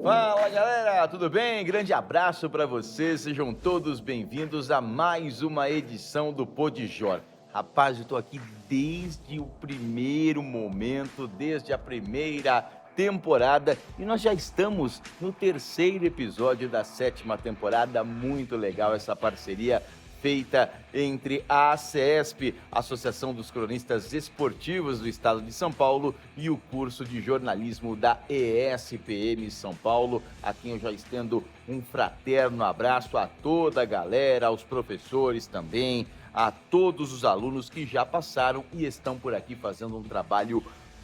Fala galera, tudo bem? Grande abraço para vocês, sejam todos bem-vindos a mais uma edição do Podjor. Rapaz, eu tô aqui desde o primeiro momento, desde a primeira temporada e nós já estamos no terceiro episódio da 7ª temporada. Muito legal essa parceria feita entre a ACESP, Associação dos Cronistas Esportivos do Estado de São Paulo, e o curso de jornalismo da ESPM São Paulo. Aqui eu já estendo um fraterno abraço a toda a galera, aos professores também, a todos os alunos que já passaram e estão por aqui fazendo um trabalho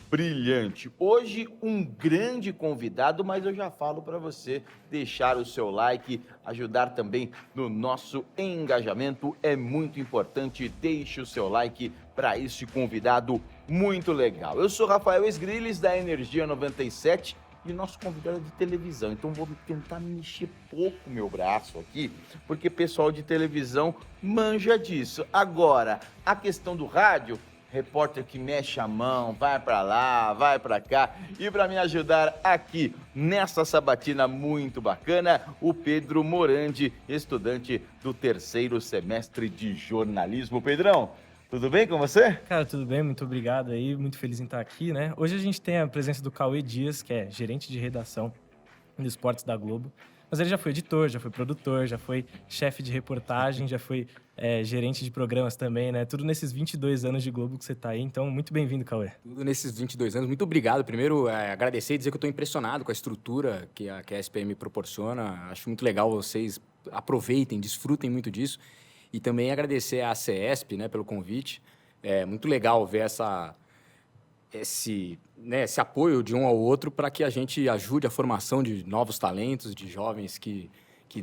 brilhante. Hoje um grande convidado, mas eu já falo para você deixar o seu like, ajudar também no nosso engajamento, é muito importante. Deixe o seu like para este convidado muito legal. Eu sou Rafael Esgriles, da Energia 97, e nosso convidado é de televisão, então vou tentar mexer pouco meu braço aqui, porque pessoal de televisão manja disso. Agora, a questão do rádio, repórter que mexe a mão, vai para lá, vai para cá. E para me ajudar aqui nessa sabatina muito bacana, o Pedro Morandi, estudante do terceiro semestre de jornalismo. Pedrão, tudo bem com você? Cara, tudo bem, muito obrigado aí, muito feliz em estar aqui, né? Hoje a gente tem a presença do Cauê Dias, que é gerente de redação do Esportes da Globo. Mas ele já foi editor, já foi produtor, já foi chefe de reportagem, já foi gerente de programas também, né? Tudo nesses 22 anos de Globo que você tá aí. Então, muito bem-vindo, Cauê. Tudo nesses 22 anos. Muito obrigado. Primeiro, agradecer e dizer que eu estou impressionado com a estrutura que a SPM proporciona. Acho muito legal, vocês aproveitem, desfrutem muito disso. E também agradecer à CESP, né, pelo convite. É muito legal ver esse apoio de um ao outro para que a gente ajude a formação de novos talentos, de jovens que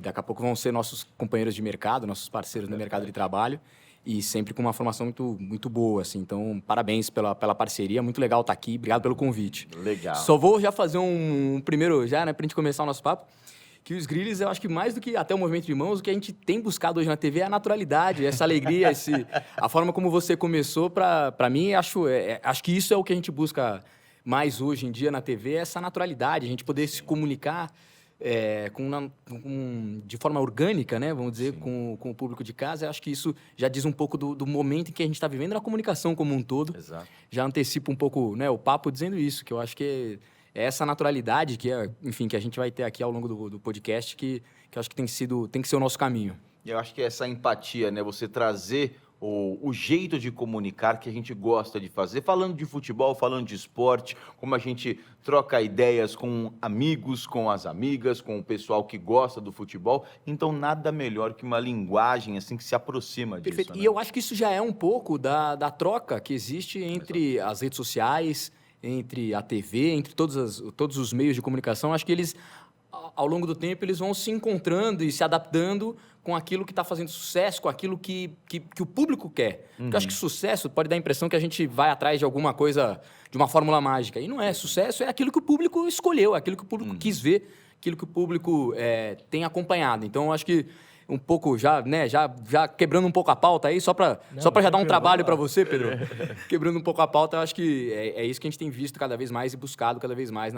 daqui a pouco vão ser nossos companheiros de mercado, nossos parceiros no mercado de trabalho, e sempre com uma formação muito, muito boa, assim. Então, parabéns pela parceria, muito legal estar aqui, obrigado pelo convite. Legal. Só vou já fazer um primeiro, já, né, para a gente começar o nosso papo, que os Grilis, eu acho que mais do que até o movimento de mãos, o que a gente tem buscado hoje na TV é a naturalidade, essa alegria, a forma como você começou, para mim, acho que isso é o que a gente busca mais hoje em dia na TV, essa naturalidade, a gente poder se comunicar de forma orgânica, né, vamos dizer, com o público de casa. Eu acho que isso já diz um pouco do momento em que a gente está vivendo na comunicação como um todo. Exato. Já antecipa um pouco, né, o papo dizendo isso, que eu acho que é essa naturalidade que a gente vai ter aqui ao longo do podcast, que eu acho que tem que ser o nosso caminho. Eu acho que essa empatia, né, você trazer o jeito de comunicar que a gente gosta de fazer, falando de futebol, falando de esporte, como a gente troca ideias com amigos, com as amigas, com o pessoal que gosta do futebol. Então, nada melhor que uma linguagem assim que se aproxima disso. Perfeito. Né? E eu acho que isso já é um pouco da troca que existe entre as redes sociais, entre a TV, entre todos os meios de comunicação. Acho que eles, ao longo do tempo, eles vão se encontrando e se adaptando com aquilo que está fazendo sucesso, com aquilo que o público quer. Porque eu acho que sucesso pode dar a impressão que a gente vai atrás de alguma coisa, de uma fórmula mágica. E não é. Sucesso é aquilo que o público escolheu, aquilo que o público quis ver, aquilo que o público tem acompanhado. Então, eu acho que um pouco já quebrando um pouco a pauta aí, só para já dar um trabalho para você, Pedro. Quebrando um pouco a pauta, eu acho que é isso que a gente tem visto cada vez mais e buscado cada vez mais,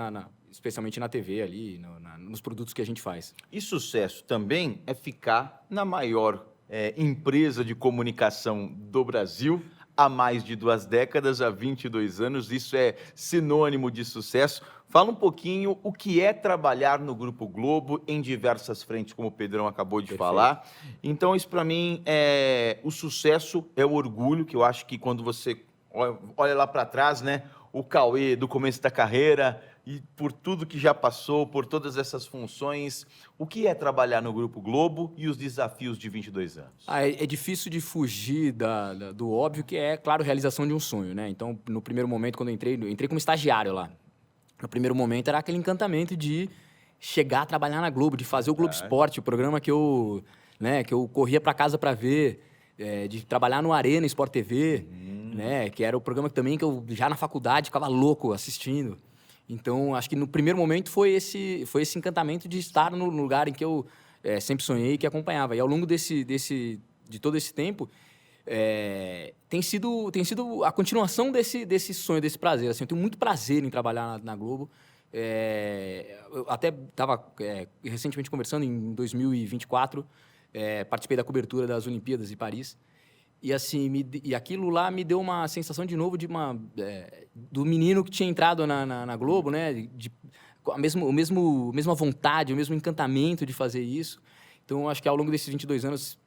especialmente na TV ali, nos produtos que a gente faz. E sucesso também é ficar na maior empresa de comunicação do Brasil há mais de 2 décadas, há 22 anos. Isso é sinônimo de sucesso. Fala um pouquinho o que é trabalhar no Grupo Globo em diversas frentes, como o Pedrão acabou de falar. Então, isso para mim o sucesso é o orgulho, que eu acho que quando você olha lá para trás, né, o Cauê do começo da carreira e por tudo que já passou, por todas essas funções, o que é trabalhar no Grupo Globo e os desafios de 22 anos? É difícil de fugir do óbvio, que é, claro, realização de um sonho, né? Então, no primeiro momento, quando eu entrei como estagiário lá. No primeiro momento era aquele encantamento de chegar a trabalhar na Globo, de fazer o Globo Esporte, o programa que eu corria para casa para ver, de trabalhar no Arena Sport TV, né? Que era o programa que eu já na faculdade ficava louco assistindo. Então, acho que no primeiro momento foi esse encantamento de estar no lugar em que eu sempre sonhei e que acompanhava. E ao longo de todo esse tempo, tem sido a continuação desse sonho, desse prazer. Assim, eu tenho muito prazer em trabalhar na Globo. Eu até estava recentemente conversando, em 2024, participei da cobertura das Olimpíadas de Paris. E assim, e aquilo lá me deu uma sensação de novo do menino que tinha entrado na Globo, né? Com a mesma vontade, o mesmo encantamento de fazer isso. Então, acho que ao longo desses 22 anos,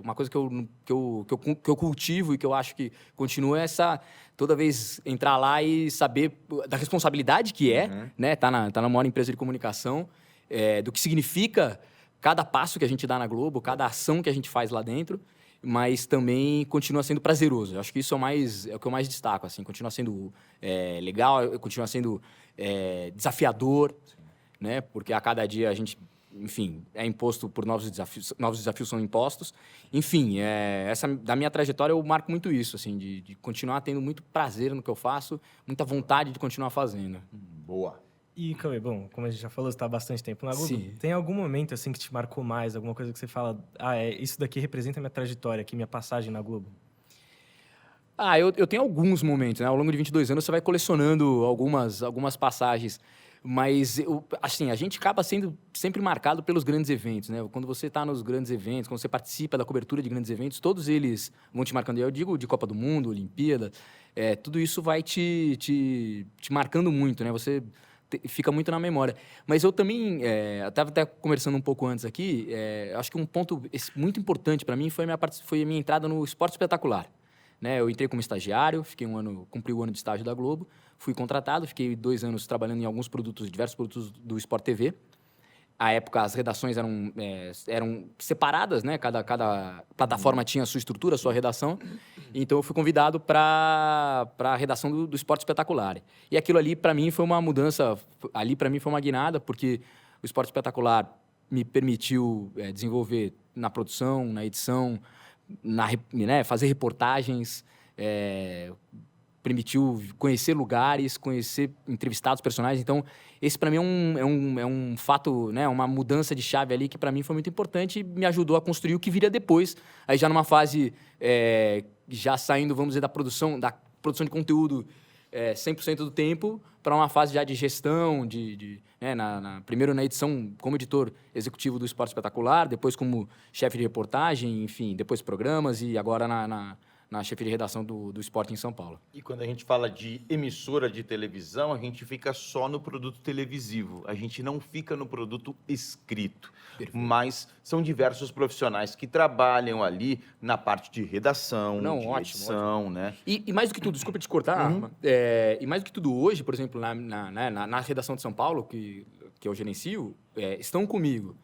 uma coisa que eu cultivo e que eu acho que continua é essa, toda vez entrar lá e saber da responsabilidade que né? Tá na maior empresa de comunicação, do que significa cada passo que a gente dá na Globo, cada ação que a gente faz lá dentro, mas também continua sendo prazeroso. Eu acho que isso é o que eu mais destaco, assim, continua sendo legal, continua sendo desafiador, né? Porque a cada dia a gente, enfim, é imposto por novos desafios são impostos. Enfim, da minha trajetória eu marco muito isso, assim, de continuar tendo muito prazer no que eu faço, muita vontade de continuar fazendo. Boa. E, Cauê, bom, como a gente já falou, você está há bastante tempo na Globo. Sim. Tem algum momento, assim, que te marcou mais? Alguma coisa que você fala, isso daqui representa a minha trajetória aqui, minha passagem na Globo? Eu tenho alguns momentos, né? Ao longo de 22 anos você vai colecionando algumas passagens. Mas, assim, a gente acaba sendo sempre marcado pelos grandes eventos, né? Quando você está nos grandes eventos, quando você participa da cobertura de grandes eventos, todos eles vão te marcando. Eu digo de Copa do Mundo, Olimpíada, tudo isso vai te marcando muito, né? Você fica muito na memória. Mas eu também, estava até conversando um pouco antes aqui, acho que um ponto muito importante para mim foi a minha entrada no Esporte Espetacular. Né? Eu entrei como estagiário, cumpri o ano de estágio da Globo, fui contratado, fiquei 2 anos trabalhando em diversos produtos do Sport TV. À época, as redações eram separadas, né? Cada plataforma tinha a sua estrutura, a sua redação. Então, eu fui convidado para a redação do Esporte Espetacular. E aquilo ali, para mim, foi uma mudança, foi uma guinada, porque o Esporte Espetacular me permitiu desenvolver na produção, na edição, né, fazer reportagens, permitiu conhecer lugares, conhecer entrevistados, personagens. Então, esse para mim é um fato, né, uma mudança de chave ali que para mim foi muito importante e me ajudou a construir o que viria depois. Aí já numa fase, já saindo, vamos dizer, da produção de conteúdo 100% do tempo, para uma fase já de gestão, né, primeiro na edição como editor executivo do Esporte Espetacular, depois como chefe de reportagem, enfim, depois programas e agora na chefia de redação do Esporte em São Paulo. E quando a gente fala de emissora de televisão, a gente fica só no produto televisivo, a gente não fica no produto escrito. Perfeito. Mas são diversos profissionais que trabalham ali na parte de redação, de edição, né? E mais do que tudo, desculpa te cortar, e mais do que tudo hoje, por exemplo, na redação de São Paulo, que eu gerencio, estão comigo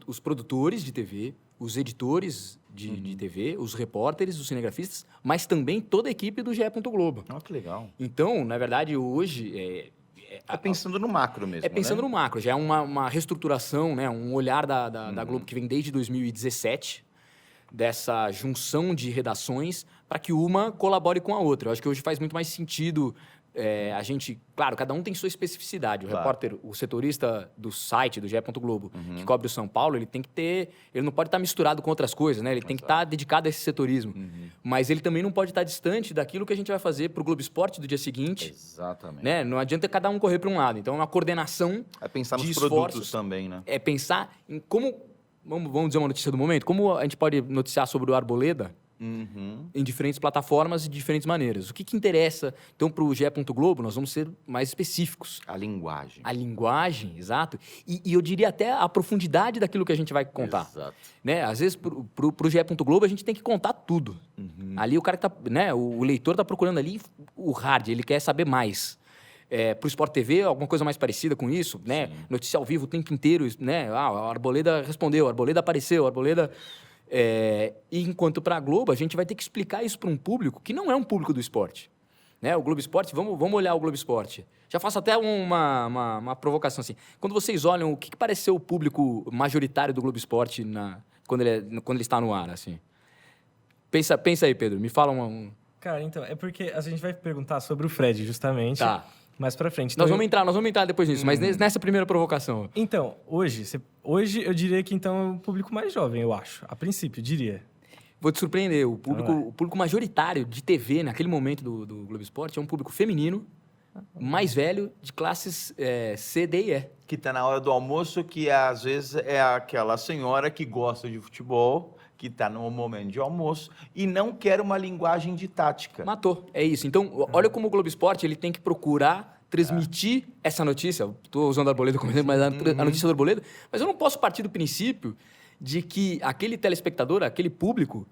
os produtores de TV, os editores de TV, os repórteres, os cinegrafistas, mas também toda a equipe do GE. Globo. Que legal. Então, na verdade, hoje... pensando no macro mesmo, pensando no macro. Já é uma reestruturação, né? Um olhar da Globo que vem desde 2017, dessa junção de redações para que uma colabore com a outra. Eu acho que hoje faz muito mais sentido a gente... Claro, cada um tem sua especificidade. O repórter, o setorista do site, do GE. Globo, que cobre o São Paulo, ele tem que ter... Ele não pode estar misturado com outras coisas, né? Ele tem que estar dedicado a esse setorismo. Mas ele também não pode estar distante daquilo que a gente vai fazer para o Globo Esporte do dia seguinte. Exatamente. Né? Não adianta cada um correr para um lado. Então, é uma coordenação pensar nos esforços, produtos também, né? É pensar em como... Vamos dizer uma notícia do momento. Como a gente pode noticiar sobre o Arboleda em diferentes plataformas e de diferentes maneiras. O que interessa, então, para o GE. Globo, nós vamos ser mais específicos. A linguagem. A linguagem, exato. E eu diria até a profundidade daquilo que a gente vai contar. Exato. Né? Às vezes, para o GE. Globo, a gente tem que contar tudo. Ali, o cara que tá, né, o leitor está procurando ali o hard, ele quer saber mais. Para o Sport TV, alguma coisa mais parecida com isso, né? Sim. Notícia ao vivo o tempo inteiro, né? A Arboleda respondeu, a Arboleda apareceu, a Arboleda... E enquanto para a Globo, a gente vai ter que explicar isso para um público que não é um público do esporte. Né? O Globo Esporte, vamos olhar o Globo Esporte. Já faço até uma provocação assim. Quando vocês olham, o que parece ser o público majoritário do Globo Esporte quando ele está no ar, assim? Pensa aí, Pedro, me fala Cara, então, é porque a gente vai perguntar sobre o Fred, justamente. Tá. Mais pra frente. Nós vamos entrar depois nisso, mas nessa primeira provocação. Então, hoje eu diria que então é o público mais jovem, eu acho. A princípio, diria. Vou te surpreender. O público majoritário de TV naquele momento do Globo Esporte é um público feminino, mais velho de classes C, D e E. Que tá na hora do almoço, que às vezes é aquela senhora que gosta de futebol, que tá no momento de almoço e não quer uma linguagem de tática. Matou, é isso. Então, olha como o Globo Esporte ele tem que procurar transmitir essa notícia. Estou usando a Arboleda como exemplo, mas a notícia do Arboleda. Mas eu não posso partir do princípio de que aquele telespectador, aquele público,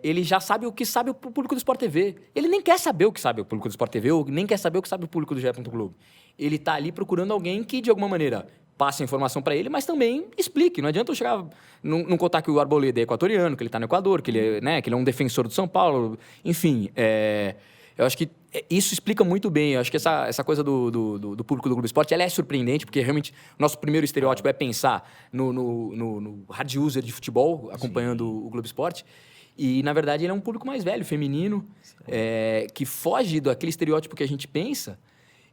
ele já sabe o que sabe o público do Sport TV. Ele nem quer saber o que sabe o público do Sport TV, ou nem quer saber o que sabe o público do GE. Globo. Ele está ali procurando alguém que, de alguma maneira, passe a informação para ele, mas também explique. Não adianta eu chegar, não contar que o Arboleda é equatoriano, que ele está no Equador, que ele é um defensor do São Paulo. Enfim, eu acho que isso explica muito bem. Eu acho que essa coisa do público do Globo Esporte, ela é surpreendente, porque realmente o nosso primeiro estereótipo é pensar no hard user de futebol, acompanhando o Globo Esporte. E, na verdade, ele é um público mais velho, feminino, que foge daquele estereótipo que a gente pensa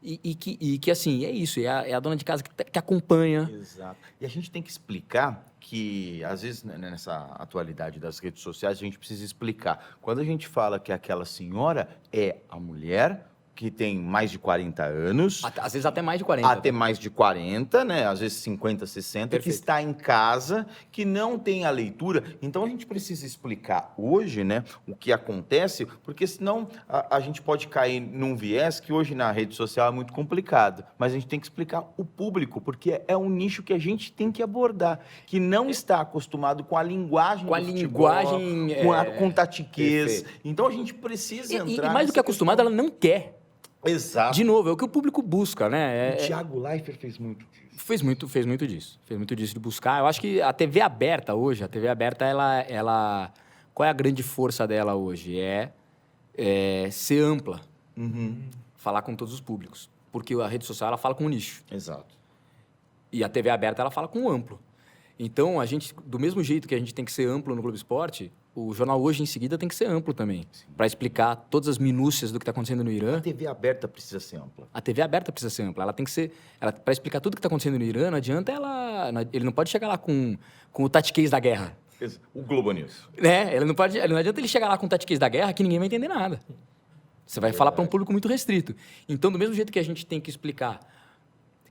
e que assim, é isso, é a dona de casa que acompanha. Exato. E a gente tem que explicar que, às vezes, nessa atualidade das redes sociais, a gente precisa explicar. Quando a gente fala que aquela senhora é a mulher que tem mais de 40 anos... Às vezes até mais de 40. Até mais de 40, né? Às vezes 50, 60, Perfeito. Que está em casa, que não tem a leitura. Então, a gente precisa explicar hoje, né, o que acontece, porque senão a gente pode cair num viés que hoje na rede social é muito complicado. Mas a gente tem que explicar o público, porque é um nicho que a gente tem que abordar, que não está acostumado com a linguagem com a do linguagem, futebol, com tatiquez. Perfeito. Então, a gente precisa entrar... E mais do que acostumado, ela não quer. Exato. De novo, é o que o público busca, né? O Thiago Leifert fez muito disso. Fez muito disso. Fez muito disso de buscar. Eu acho que a TV aberta hoje, ela qual é a grande força dela hoje? É ser ampla. Falar com todos os públicos. Porque a rede social, ela fala com o nicho. Exato. E a TV aberta, ela fala com o amplo. Então, a gente, do mesmo jeito que a gente tem que ser amplo no Globo Esporte, o Jornal Hoje, em seguida, tem que ser amplo também. Para explicar todas as minúcias do que está acontecendo no Irã. A TV aberta precisa ser ampla. A TV aberta precisa ser ampla. Ela tem que ser... Para explicar tudo o que está acontecendo no Irã, não adianta ele não pode chegar lá com o tatiquês da guerra. O Globo News. Não adianta ele chegar lá com o tatiquês da guerra que ninguém vai entender nada. Você vai falar para um público muito restrito. Então, do mesmo jeito que a gente tem que explicar,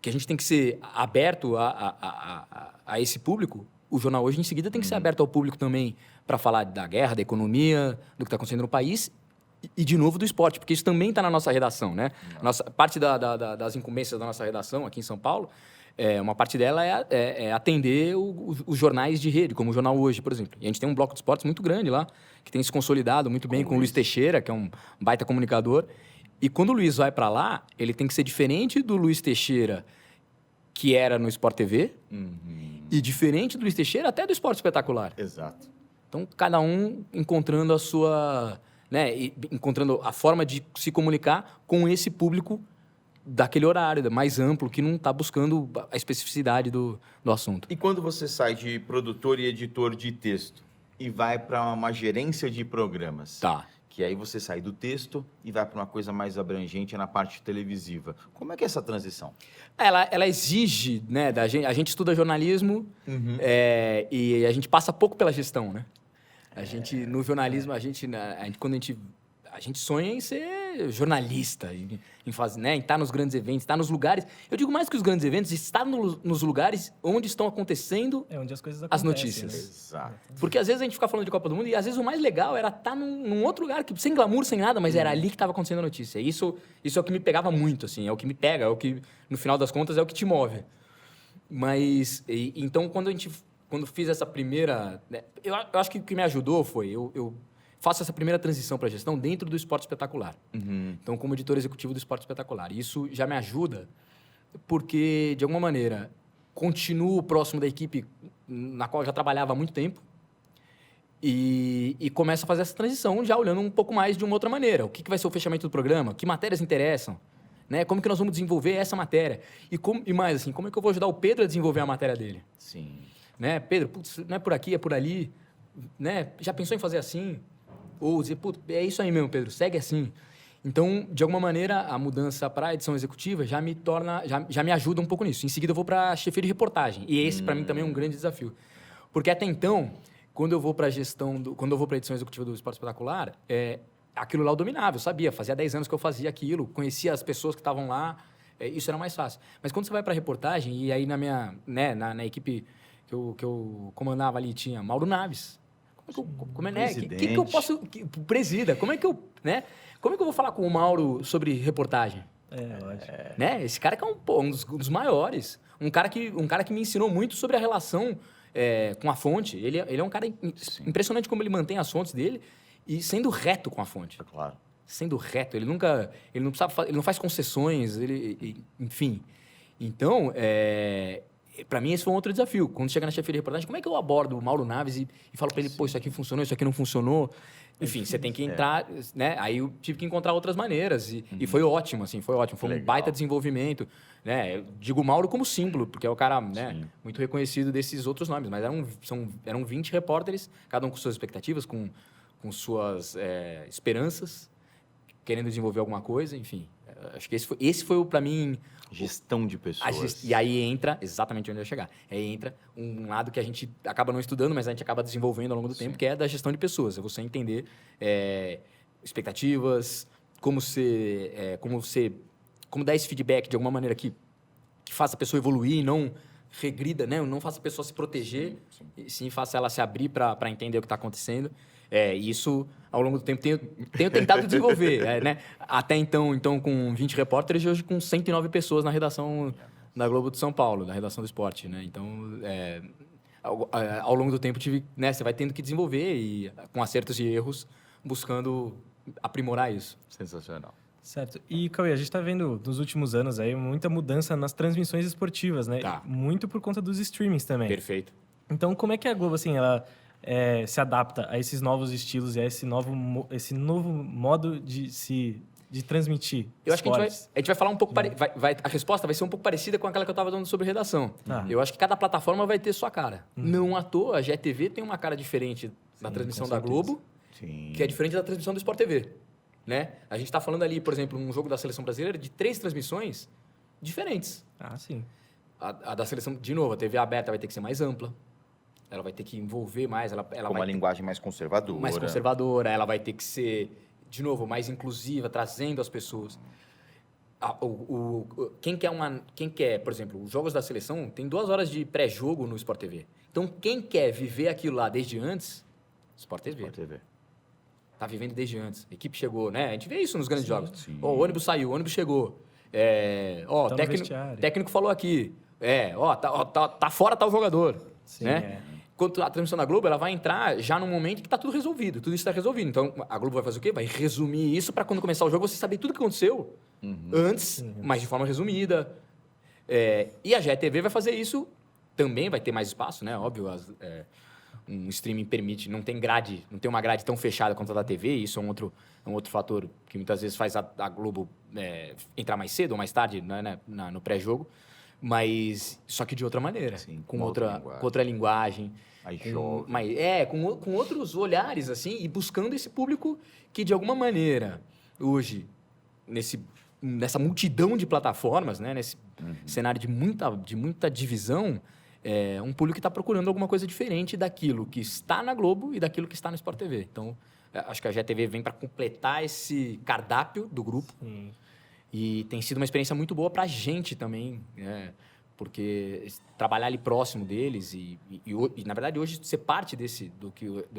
que a gente tem que ser aberto a esse público, o Jornal Hoje, em seguida, tem que ser aberto ao público também para falar da guerra, da economia, do que está acontecendo no país e, de novo, do esporte, porque isso também está na nossa redação, né? Parte das incumbências da nossa redação aqui em São Paulo, uma parte dela é atender os jornais de rede, como o Jornal Hoje, por exemplo. E a gente tem um bloco de esportes muito grande lá, que tem se consolidado muito bem com o Luiz Teixeira, que é um baita comunicador. E quando o Luiz vai para lá, ele tem que ser diferente do Luiz Teixeira, que era no Sport TV, e diferente do Luiz Teixeira até do Esporte Espetacular. Exato. Então, cada um encontrando a sua... encontrando a forma de se comunicar com esse público daquele horário, mais amplo, que não está buscando a especificidade do assunto. E quando você sai de produtor e editor de texto e vai para uma gerência de programas? Tá. Que aí você sai do texto e vai para uma coisa mais abrangente na parte televisiva. Como é que é essa transição? Ela exige, né, da gente... A gente estuda jornalismo e a gente passa pouco pela gestão, né? No jornalismo, quando a gente sonha em ser jornalista, em estar nos grandes eventos, estar nos lugares... Eu digo mais que os grandes eventos, estar nos lugares onde estão acontecendo onde as coisas as acontecem, notícias. né? Exato. Porque às vezes a gente fica falando de Copa do Mundo e às vezes o mais legal era estar num outro lugar, sem glamour, sem nada, mas era ali que estava acontecendo a notícia. Isso é o que me pegava muito, assim, é o que me pega, é o que, no final das contas, é o que te move. Mas, então, quando fiz essa primeira... Né, eu acho que o que me ajudou foi... Eu faço essa primeira transição para a gestão dentro do Esporte Espetacular. Então, como editor executivo do Esporte Espetacular. Isso já me ajuda porque, de alguma maneira, continuo próximo da equipe na qual eu já trabalhava há muito tempo e começo a fazer essa transição já olhando um pouco mais de uma outra maneira. O que vai ser o fechamento do programa? Que matérias interessam? Né? Como que nós vamos desenvolver essa matéria? E mais, assim, como é que eu vou ajudar o Pedro a desenvolver a matéria dele? Sim. Né? Pedro, putz, não é por aqui, é por ali. Né? Já pensou em fazer assim? Ou dizer, putz, é isso aí mesmo, Pedro, segue assim. Então, de alguma maneira, a mudança para a edição executiva já me ajuda um pouco nisso. Em seguida, eu vou para a chefia de reportagem. E esse, para mim, também é um grande desafio. Porque até então, quando eu vou para a edição executiva do Esporte Espetacular, aquilo lá eu dominava, eu sabia, fazia 10 anos que eu fazia aquilo, conhecia as pessoas que estavam lá, isso era mais fácil. Mas quando você vai para reportagem, e aí na equipe que eu comandava ali tinha Mauro Naves. Como é que eu posso... Presida, como é que eu vou falar com o Mauro sobre reportagem? Lógico. Né? Esse cara que é um dos maiores. Um cara que me ensinou muito sobre a relação com a fonte. Ele é um cara impressionante como ele mantém as fontes dele e sendo reto com a fonte. Claro. Sendo reto. Ele não faz concessões, enfim. Então, para mim, esse foi um outro desafio. Quando chega na chefia de reportagem, como é que eu abordo o Mauro Naves e falo para ele, pô, isso aqui funcionou, isso aqui não funcionou? Enfim, você tem que entrar, né? Aí eu tive que encontrar outras maneiras e foi ótimo, assim, foi ótimo. Foi um baita desenvolvimento, né? Eu digo Mauro como símbolo, porque é o cara, né, muito reconhecido desses outros nomes, mas eram 20 repórteres, cada um com suas expectativas, com suas esperanças, querendo desenvolver alguma coisa, enfim. Acho que esse foi para mim... Gestão de pessoas. E aí entra, exatamente onde eu ia chegar, aí entra um lado que a gente acaba não estudando, mas a gente acaba desenvolvendo ao longo do tempo, que é da gestão de pessoas. É você entender expectativas, como dar esse feedback de alguma maneira que faça a pessoa evoluir, não regrida, né? Não faça a pessoa se proteger, e sim faça ela se abrir para entender o que está acontecendo. Isso, ao longo do tempo, tenho tentado desenvolver. Né? Até então, com 20 repórteres, e hoje com 109 pessoas na redação da Globo de São Paulo, da redação do esporte. Né? Então, ao longo do tempo, você vai tendo que desenvolver, e com acertos e erros, buscando aprimorar isso. Sensacional. Certo. E, Cauê, a gente está vendo nos últimos anos aí muita mudança nas transmissões esportivas, né? Tá. Muito por conta dos streamings também. Perfeito. Então, como é que a Globo, assim, ela se adapta a esses novos estilos e a esse novo modo de transmitir? Eu acho que a gente vai falar um pouco... Né? A resposta vai ser um pouco parecida com aquela que eu estava dando sobre redação. Ah. Eu acho que cada plataforma vai ter sua cara. Não à toa, a GETV tem uma cara diferente da transmissão da Globo, que é diferente da transmissão do Sport TV. Né? A gente está falando ali, por exemplo, um jogo da Seleção Brasileira de 3 transmissões diferentes. Ah, sim. A da Seleção, de novo, a TV aberta vai ter que ser mais ampla. Ela vai ter que envolver mais. Ela Com uma linguagem mais conservadora. Mais conservadora. Ela vai ter que ser, de novo, mais inclusiva, trazendo as pessoas. Quem quer, por exemplo, os jogos da Seleção, tem 2 horas de pré-jogo no Sport TV. Então, quem quer viver aquilo lá desde antes, Sport TV. Sport TV. Tá vivendo desde antes. A equipe chegou, né? A gente vê isso nos grandes jogos. Sim. O ônibus saiu, o ônibus chegou. Técnico falou aqui. Tá fora tal jogador. Sim, né? Enquanto a transmissão da Globo, ela vai entrar já num momento que tá tudo resolvido. Tudo isso está resolvido. Então, a Globo vai fazer o quê? Vai resumir isso para quando começar o jogo você saber tudo o que aconteceu antes, mas de forma resumida. E a GETV vai fazer isso também, vai ter mais espaço, né? Óbvio, um streaming permite, não tem uma grade tão fechada quanto a da TV, isso é um outro fator que muitas vezes faz a Globo entrar mais cedo ou mais tarde, né, no pré-jogo, mas só que de outra maneira, Sim, com outra linguagem, Aí chove. com outros olhares, assim, e buscando esse público que, de alguma maneira, hoje, nessa multidão de plataformas, né, nesse cenário de muita divisão, um público que está procurando alguma coisa diferente daquilo que está na Globo e daquilo que está no Sport TV. Então, acho que a GETV vem para completar esse cardápio do grupo. Sim. E tem sido uma experiência muito boa para a gente também, né? Porque trabalhar ali próximo deles e, na verdade, hoje ser parte do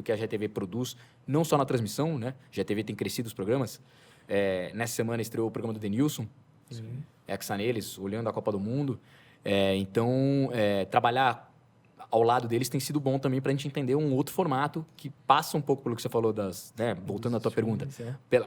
que a GETV produz, não só na transmissão, né? A GETV tem crescido os programas. Nessa semana estreou o programa do Denilson, Hexa neles, olhando a Copa do Mundo. Então, trabalhar ao lado deles tem sido bom também para a gente entender um outro formato que passa um pouco pelo que você falou voltando à tua pergunta,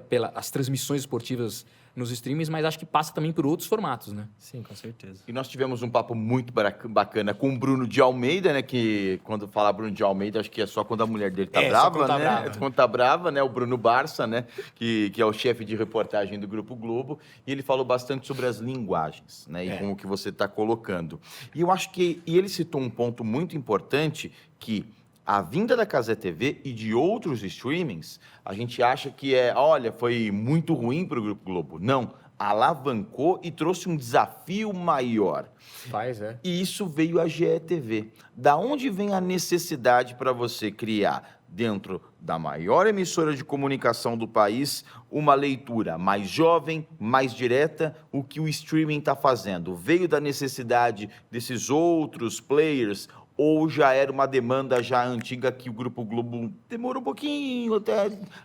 pelas transmissões esportivas nos streams, mas acho que passa também por outros formatos, né? Sim, com certeza. E nós tivemos um papo muito bacana com o Bruno de Almeida, né? Que quando fala Bruno de Almeida, acho que é só quando a mulher dele tá brava, né? Quando tá brava, né? O Bruno Barça, né? Que é o chefe de reportagem do Grupo Globo. E ele falou bastante sobre as linguagens, né? E como que você está colocando. E eu acho que... E ele citou um ponto muito importante que... A vinda da Cazé TV e de outros streamings, a gente acha que olha, foi muito ruim para o Grupo Globo. Não, alavancou e trouxe um desafio maior. Faz, é. E isso veio a GETV. Da onde vem a necessidade para você criar, dentro da maior emissora de comunicação do país, uma leitura mais jovem, mais direta, o que o streaming está fazendo? Veio da necessidade desses outros players ou já era uma demanda já antiga que o Grupo Globo demorou um pouquinho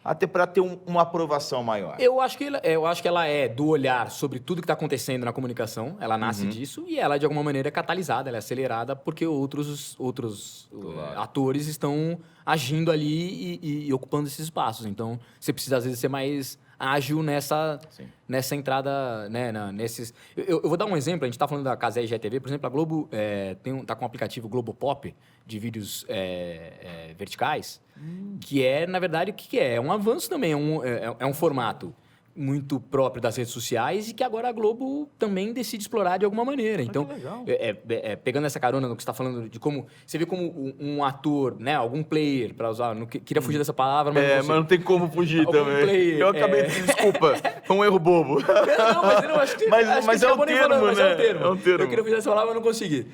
até para ter uma aprovação maior? Eu acho que ela é do olhar sobre tudo que está acontecendo na comunicação, ela nasce disso e ela, de alguma maneira, é catalisada, ela é acelerada porque outros atores estão agindo ali e ocupando esses espaços. Então, você precisa, às vezes, ser mais ágil nessa entrada, né, nesses... Eu vou dar um exemplo, a gente está falando da Cazé e GTV, por exemplo, a Globo tá com o aplicativo Globo Pop, de vídeos verticais, que na verdade, o que é? É um avanço também, é um formato muito próprio das redes sociais e que agora a Globo também decide explorar de alguma maneira. Então, que legal. pegando essa carona no que você está falando de como... Você vê como um ator, né, algum player, para usar... Não queria fugir dessa palavra, mas... Mas não tem como fugir Algum também. player, Eu acabei de... Desculpa, foi um erro bobo. Não, mas eu não acho que... Mas acho que é o acabou nem termo, falando, mas né? é o termo. É um termo. Eu queria fugir dessa palavra, mas não consegui.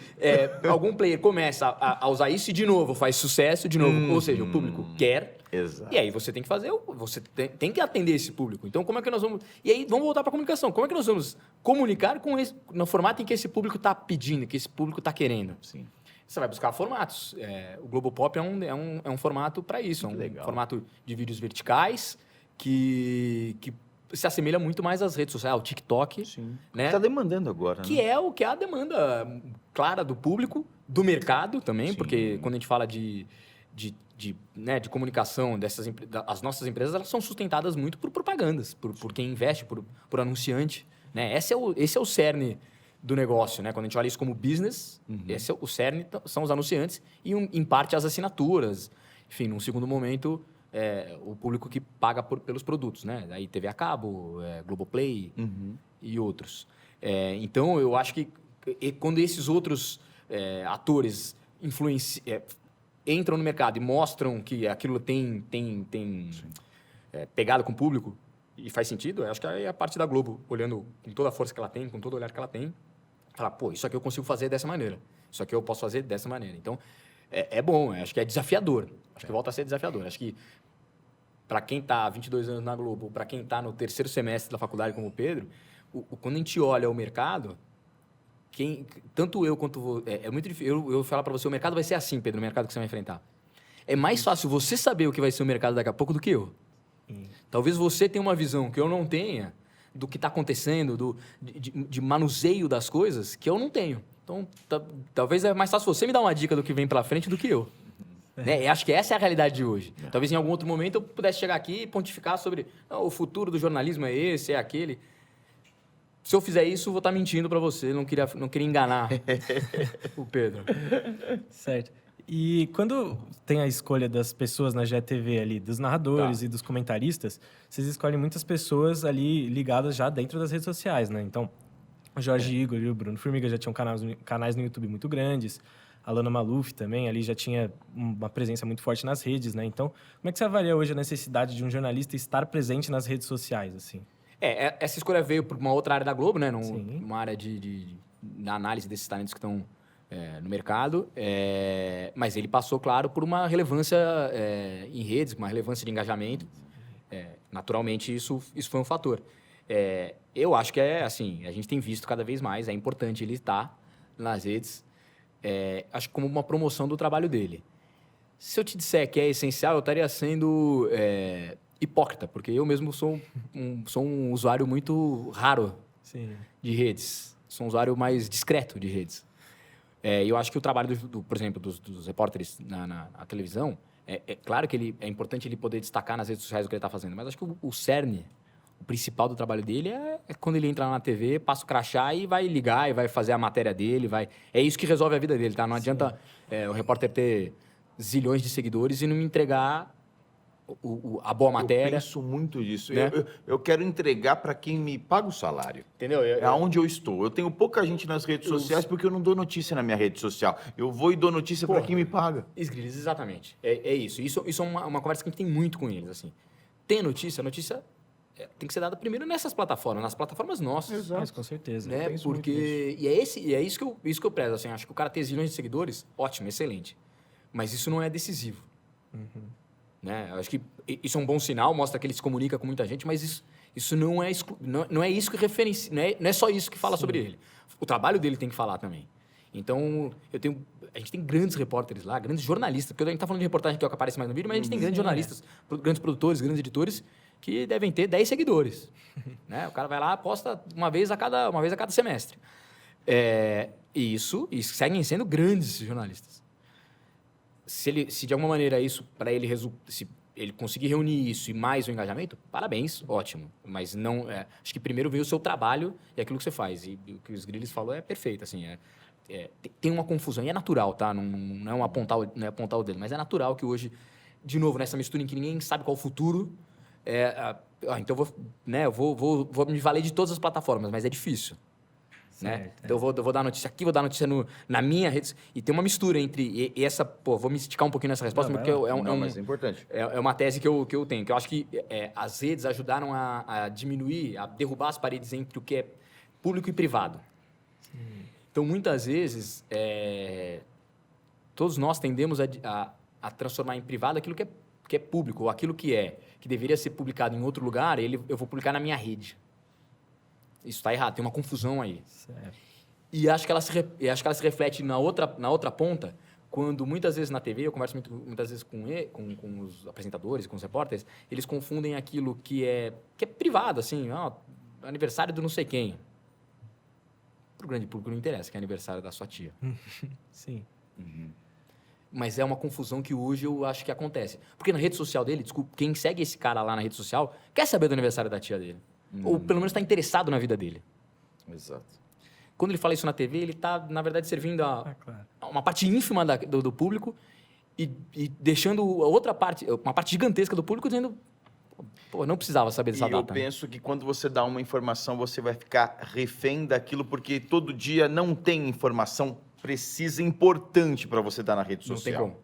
Algum player começa a usar isso e, de novo, faz sucesso, de novo. Ou seja, o público quer... Exato. E aí você tem que fazer, você tem que atender esse público. Então, como é que nós vamos... E aí, vamos voltar para a comunicação. Como é que nós vamos comunicar no formato em que esse público está pedindo, que esse público está querendo? Sim. Você vai buscar formatos. O Globo Pop é um formato para isso. Muito legal. Formato de vídeos verticais que se assemelha muito mais às redes sociais, ao TikTok. Sim. Né? Está demandando agora, Que é o que é a demanda clara do público, do mercado também, Sim. porque quando a gente fala de comunicação, as nossas empresas, elas são sustentadas muito por propagandas, por quem investe, por anunciante. Né? Esse é o cerne do negócio. Né? Quando a gente olha isso como business, esse é o cerne, são os anunciantes e, em parte, as assinaturas. Enfim, num segundo momento, o público que paga pelos produtos. Né? Aí TV a cabo, Globoplay e outros. Então, eu acho que quando esses outros atores entram no mercado e mostram que aquilo tem pegada com o público e faz sentido, eu acho que é a parte da Globo, olhando com toda a força que ela tem, com todo o olhar que ela tem, falar, pô, isso aqui eu consigo fazer dessa maneira, isso aqui eu posso fazer dessa maneira. Então, é bom, acho que é desafiador, acho que volta a ser desafiador. Acho que para quem está há 22 anos na Globo, para quem está no terceiro semestre da faculdade como o Pedro, quando a gente olha o mercado... tanto eu quanto é muito difícil. Eu vou falar para você, o mercado vai ser assim, Pedro, o mercado que você vai enfrentar. É mais fácil você saber o que vai ser o mercado daqui a pouco do que eu. Talvez você tenha uma visão que eu não tenha do que está acontecendo, de manuseio das coisas, que eu não tenho. Então, talvez é mais fácil você me dar uma dica do que vem pela frente do que eu. Né? Acho que essa é a realidade de hoje. Talvez em algum outro momento eu pudesse chegar aqui e pontificar sobre o futuro do jornalismo é esse, é aquele... Se eu fizer isso, eu vou estar mentindo para você. Não queria enganar o Pedro. Certo. E quando tem a escolha das pessoas na GTV ali, dos narradores e dos comentaristas, vocês escolhem muitas pessoas ali ligadas já dentro das redes sociais, né? Então, o Jorge Igor e o Bruno Formiga já tinham canais no YouTube muito grandes. A Lana Maluf também ali já tinha uma presença muito forte nas redes, né? Então, como é que você avalia hoje a necessidade de um jornalista estar presente nas redes sociais, assim? Essa escolha veio por uma outra área da Globo, né? Sim. Uma área da análise desses talentos que estão no mercado. Mas ele passou, claro, por uma relevância em redes, uma relevância de engajamento. Naturalmente, isso foi um fator. Eu acho que assim, a gente tem visto cada vez mais, é importante ele estar nas redes, acho que como uma promoção do trabalho dele. Se eu te disser que é essencial, eu estaria sendo... hipócrita, porque eu mesmo sou um usuário muito raro de redes. Sou um usuário mais discreto de redes. Eu acho que o trabalho, por exemplo, dos repórteres na televisão, claro que é importante ele poder destacar nas redes sociais o que ele está fazendo, mas acho que o cerne, o principal do trabalho dele é quando ele entra na TV, passa o crachá e vai ligar e vai fazer a matéria dele. É isso que resolve a vida dele, tá? Não adianta o repórter ter zilhões de seguidores e não me entregar... a boa matéria. Eu penso muito nisso. Né? Eu quero entregar para quem me paga o salário. Entendeu? É onde eu estou. Eu tenho pouca gente nas redes sociais porque eu não dou notícia na minha rede social. Eu vou e dou notícia para quem me paga. Exatamente. É isso. Isso é uma conversa que a gente tem muito com eles. Assim. Tem notícia, a notícia tem que ser dada primeiro nessas plataformas, nas plataformas nossas. Mas, com certeza. eu Né? penso muito nisso. Porque e é isso que eu prezo. Assim, acho que o cara ter zilhões de seguidores, ótimo, excelente. Mas isso não é decisivo. Né? Eu acho que isso é um bom sinal, mostra que ele se comunica com muita gente, mas isso não é isso que referencia, não é só isso que fala sobre ele. O trabalho dele tem que falar também. Então, a gente tem grandes repórteres lá, grandes jornalistas, porque a gente está falando de reportagem que é o que aparece mais no vídeo, mas a gente tem grandes jornalistas, grandes produtores, grandes editores, que devem ter 10 seguidores. Né? O cara vai lá, posta uma vez a cada semestre. E seguem sendo grandes jornalistas. Se de alguma maneira isso, para ele, se ele conseguir reunir isso e mais o engajamento, parabéns, ótimo. Mas não, acho que primeiro vem o seu trabalho e aquilo que você faz. E o que os Grilles falou é perfeito, assim, tem uma confusão, e é natural, tá? Não é apontar o dedo, mas é natural que hoje, de novo, nessa mistura em que ninguém sabe qual o futuro, então eu vou me valer de todas as plataformas, mas é difícil. Né? Então eu vou dar notícia aqui, vou dar notícia na minha rede. E tem uma mistura entre essa... vou me esticar um pouquinho nessa resposta, porque mas é importante. É uma tese que eu tenho, que eu acho que as redes ajudaram a diminuir, a derrubar as paredes entre o que é público e privado. Então, muitas vezes, todos nós tendemos a transformar em privado aquilo que é público, ou aquilo que deveria ser publicado em outro lugar, eu vou publicar na minha rede. Isso está errado, tem uma confusão aí. Certo. E acho que ela se reflete na outra ponta, quando muitas vezes na TV, eu converso muitas vezes com os apresentadores, com os repórteres, eles confundem aquilo que é privado, assim, aniversário do não sei quem. Para o grande público não interessa, que é aniversário da sua tia. Sim. Mas é uma confusão que hoje eu acho que acontece. Porque na rede social dele, desculpa, quem segue esse cara lá na rede social quer saber do aniversário da tia dele. Ou pelo menos está interessado na vida dele. Exato. Quando ele fala isso na TV, ele está, na verdade, servindo a uma parte ínfima do público e deixando a outra parte, uma parte gigantesca do público, dizendo, pô, não precisava saber dessa data. Eu penso que quando você dá uma informação, você vai ficar refém daquilo, porque todo dia não tem informação precisa, importante para você dar na rede social. Não tem como.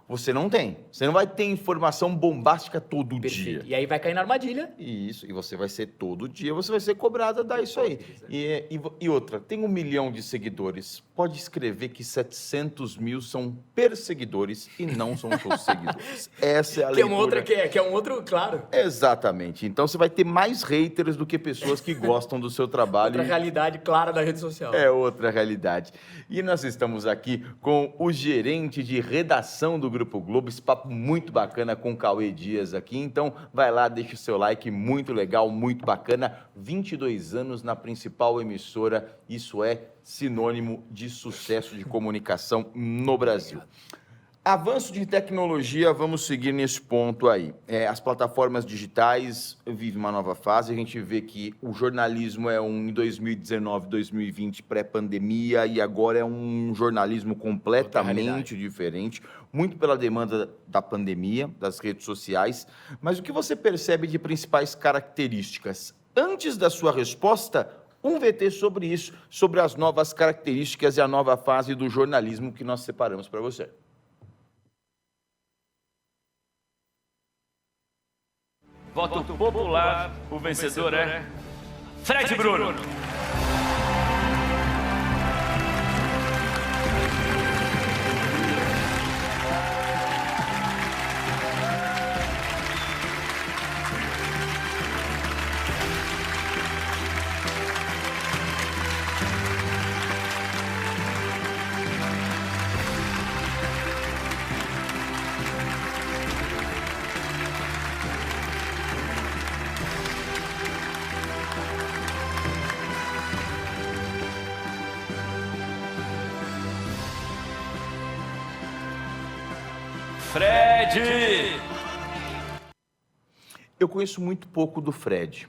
Você não tem. Você não vai ter informação bombástica todo dia. E aí vai cair na armadilha. Isso. E você vai ser todo dia, você vai ser cobrado a dar isso aí. E outra, tem 1 milhão de seguidores. Pode escrever que 700 mil são perseguidores e não são seus seguidores. Essa é a leitura. Que é um outro, claro. Exatamente. Então você vai ter mais haters do que pessoas que gostam do seu trabalho. Outra realidade clara da rede social. É outra realidade. E nós estamos aqui com o gerente de redação do Grupo Globo, esse papo muito bacana com o Cauê Dias aqui. Então vai lá, deixa o seu like, muito legal, muito bacana. 22 anos na principal emissora, isso é sinônimo de sucesso de comunicação no Brasil. Avanço de tecnologia, vamos seguir nesse ponto aí. As plataformas digitais vivem uma nova fase, a gente vê que o jornalismo é em 2019, 2020, pré-pandemia, e agora é um jornalismo completamente diferente, muito pela demanda da pandemia, das redes sociais. Mas o que você percebe de principais características? Antes da sua resposta, um VT sobre isso, sobre as novas características e a nova fase do jornalismo que nós separamos para você. Voto popular, o vencedor é Fred Bruno. Fred! Eu conheço muito pouco do Fred.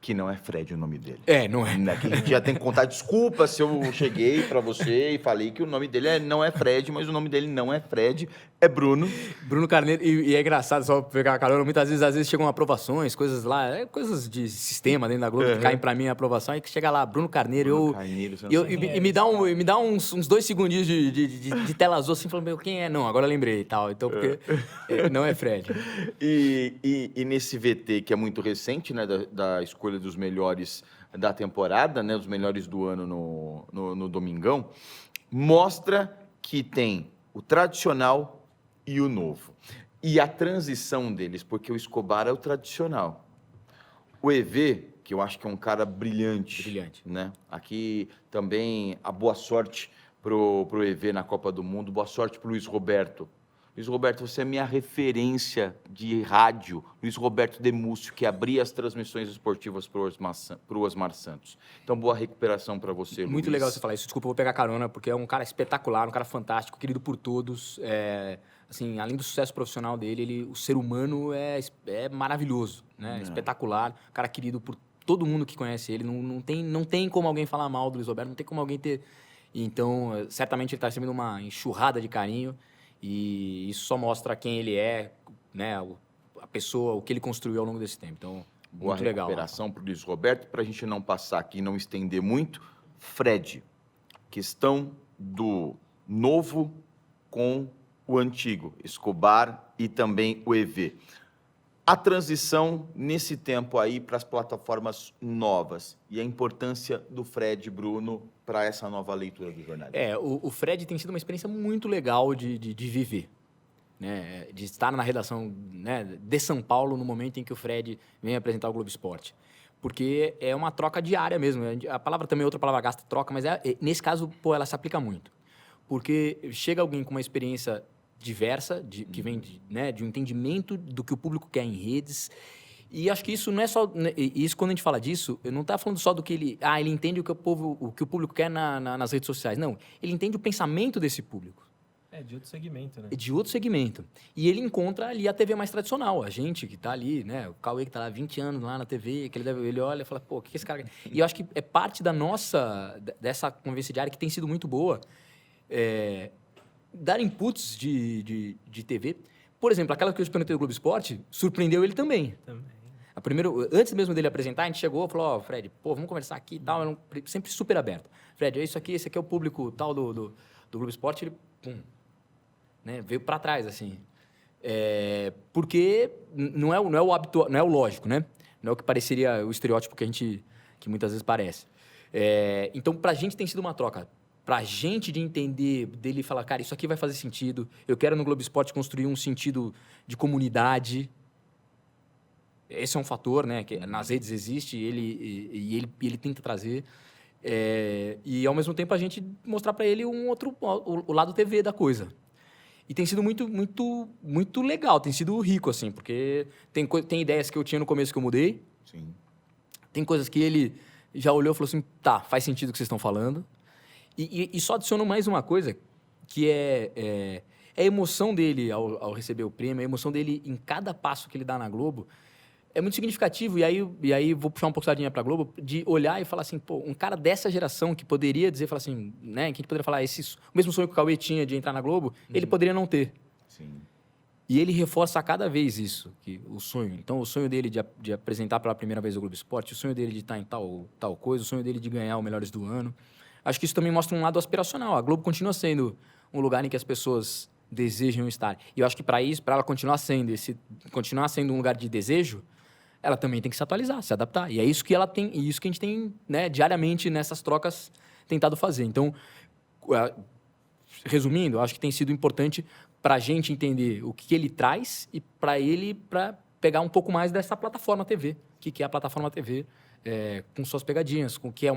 que não é Fred o nome dele. Não é. Né? Que a gente já tem que contar desculpa se eu cheguei pra você e falei que o nome dele não é Fred, mas o nome dele não é Fred, é Bruno. Bruno Carneiro, e é engraçado só pegar a carona, muitas vezes, às vezes chegam aprovações, coisas lá, coisas de sistema dentro da Globo que caem pra mim a aprovação, e que chega lá, Bruno Carneiro, Carneiro, e me dá uns 2 segundinhos de tela azul, assim, falando, meu, quem é? Não, agora eu lembrei e tal, então, porque não é Fred. E nesse VT, que é muito recente, né, da escolha dos melhores da temporada, né, dos melhores do ano no Domingão, mostra que tem o tradicional e o novo. E a transição deles, porque o Escobar é o tradicional. O EV, que eu acho que é um cara brilhante. Brilhante. Né? Aqui também a boa sorte pro EV na Copa do Mundo, boa sorte pro Luiz Roberto. Luiz Roberto, você é minha referência de rádio. Luiz Roberto Demúcio, que abria as transmissões esportivas para o Osmar Santos. Então, boa recuperação para você, Luiz. Muito legal você falar isso. Desculpa, eu vou pegar carona, porque é um cara espetacular, um cara fantástico, querido por todos. Assim, além do sucesso profissional dele, o ser humano é maravilhoso, né? Espetacular, um cara querido por todo mundo que conhece ele. Não tem como alguém falar mal do Luiz Roberto, não tem como alguém ter... Então, certamente ele está recebendo uma enxurrada de carinho. E isso só mostra quem ele é, né? A pessoa, o que ele construiu ao longo desse tempo. Então, boa muito legal. Recuperação para o Luiz Roberto. Para a gente não passar aqui e não estender muito, Fred, questão do novo com o antigo, Escobar e também o EV. A transição nesse tempo aí para as plataformas novas e a importância do Fred, Bruno, para essa nova leitura do jornalismo. O Fred tem sido uma experiência muito legal de viver, né? De estar na redação, né, de São Paulo no momento em que o Fred vem apresentar o Globo Esporte. Porque é uma troca diária mesmo. A palavra também é outra palavra gasta, troca, mas nesse caso, ela se aplica muito. Porque chega alguém com uma experiência diversa, que vem de um entendimento do que o público quer em redes. E acho que isso não é só... Isso, quando a gente fala disso, eu não está falando só do que ele... ele entende o que o público quer nas redes sociais. Não, ele entende o pensamento desse público. De outro segmento, né? De outro segmento. E ele encontra ali a TV mais tradicional. A gente que está ali, né? O Cauê que está lá há 20 anos lá na TV, que ele olha e fala, pô, o que esse cara... E eu acho que é parte dessa convivência diária que tem sido muito boa. Dar inputs de TV. Por exemplo, aquela que eu te perguntei do Globo Esporte, surpreendeu ele também. Antes mesmo dele apresentar, a gente chegou e falou, Fred, vamos conversar aqui e tal. Sempre super aberto. Fred, é isso aqui, esse aqui é o público tal do Globo Esporte. Ele, né, veio para trás, assim. Porque não é o habitual, não é o lógico, né? Não é o que pareceria o estereótipo que muitas vezes parece. Então, pra gente tem sido uma troca. Pra gente de entender, dele falar, cara, isso aqui vai fazer sentido. Eu quero no Globo Esporte construir um sentido de comunidade. Esse é um fator, né? Que nas redes existe e ele tenta trazer. E, ao mesmo tempo, a gente mostrar para ele o lado TV da coisa. E tem sido muito, muito, muito legal. Tem sido rico, assim. Porque tem ideias que eu tinha no começo que eu mudei. Sim. Tem coisas que ele já olhou e falou assim, tá, faz sentido o que vocês estão falando. E só adiciono mais uma coisa, que é a emoção dele ao receber o prêmio, a emoção dele em cada passo que ele dá na Globo, é muito significativo. E aí vou puxar um pouco sardinha pra Globo, de olhar e falar assim, um cara dessa geração que poderia dizer, falar assim, né, que a gente poderia falar, o mesmo sonho que o Cauê tinha de entrar na Globo, ele poderia não ter. Sim. E ele reforça a cada vez isso, o sonho. Então, o sonho dele de apresentar pela primeira vez o Globo Esporte, o sonho dele de estar em tal coisa, o sonho dele de ganhar o Melhores do Ano. Acho que isso também mostra um lado aspiracional. A Globo continua sendo um lugar em que as pessoas desejam estar. E eu acho que para ela continuar sendo um lugar de desejo, ela também tem que se atualizar, se adaptar. E é isso que ela tem, e isso que a gente tem, né, diariamente nessas trocas tentado fazer. Então, resumindo, eu acho que tem sido importante para a gente entender o que ele traz e para pegar um pouco mais dessa plataforma TV. O que é a plataforma TV? Com suas pegadinhas, com o que é o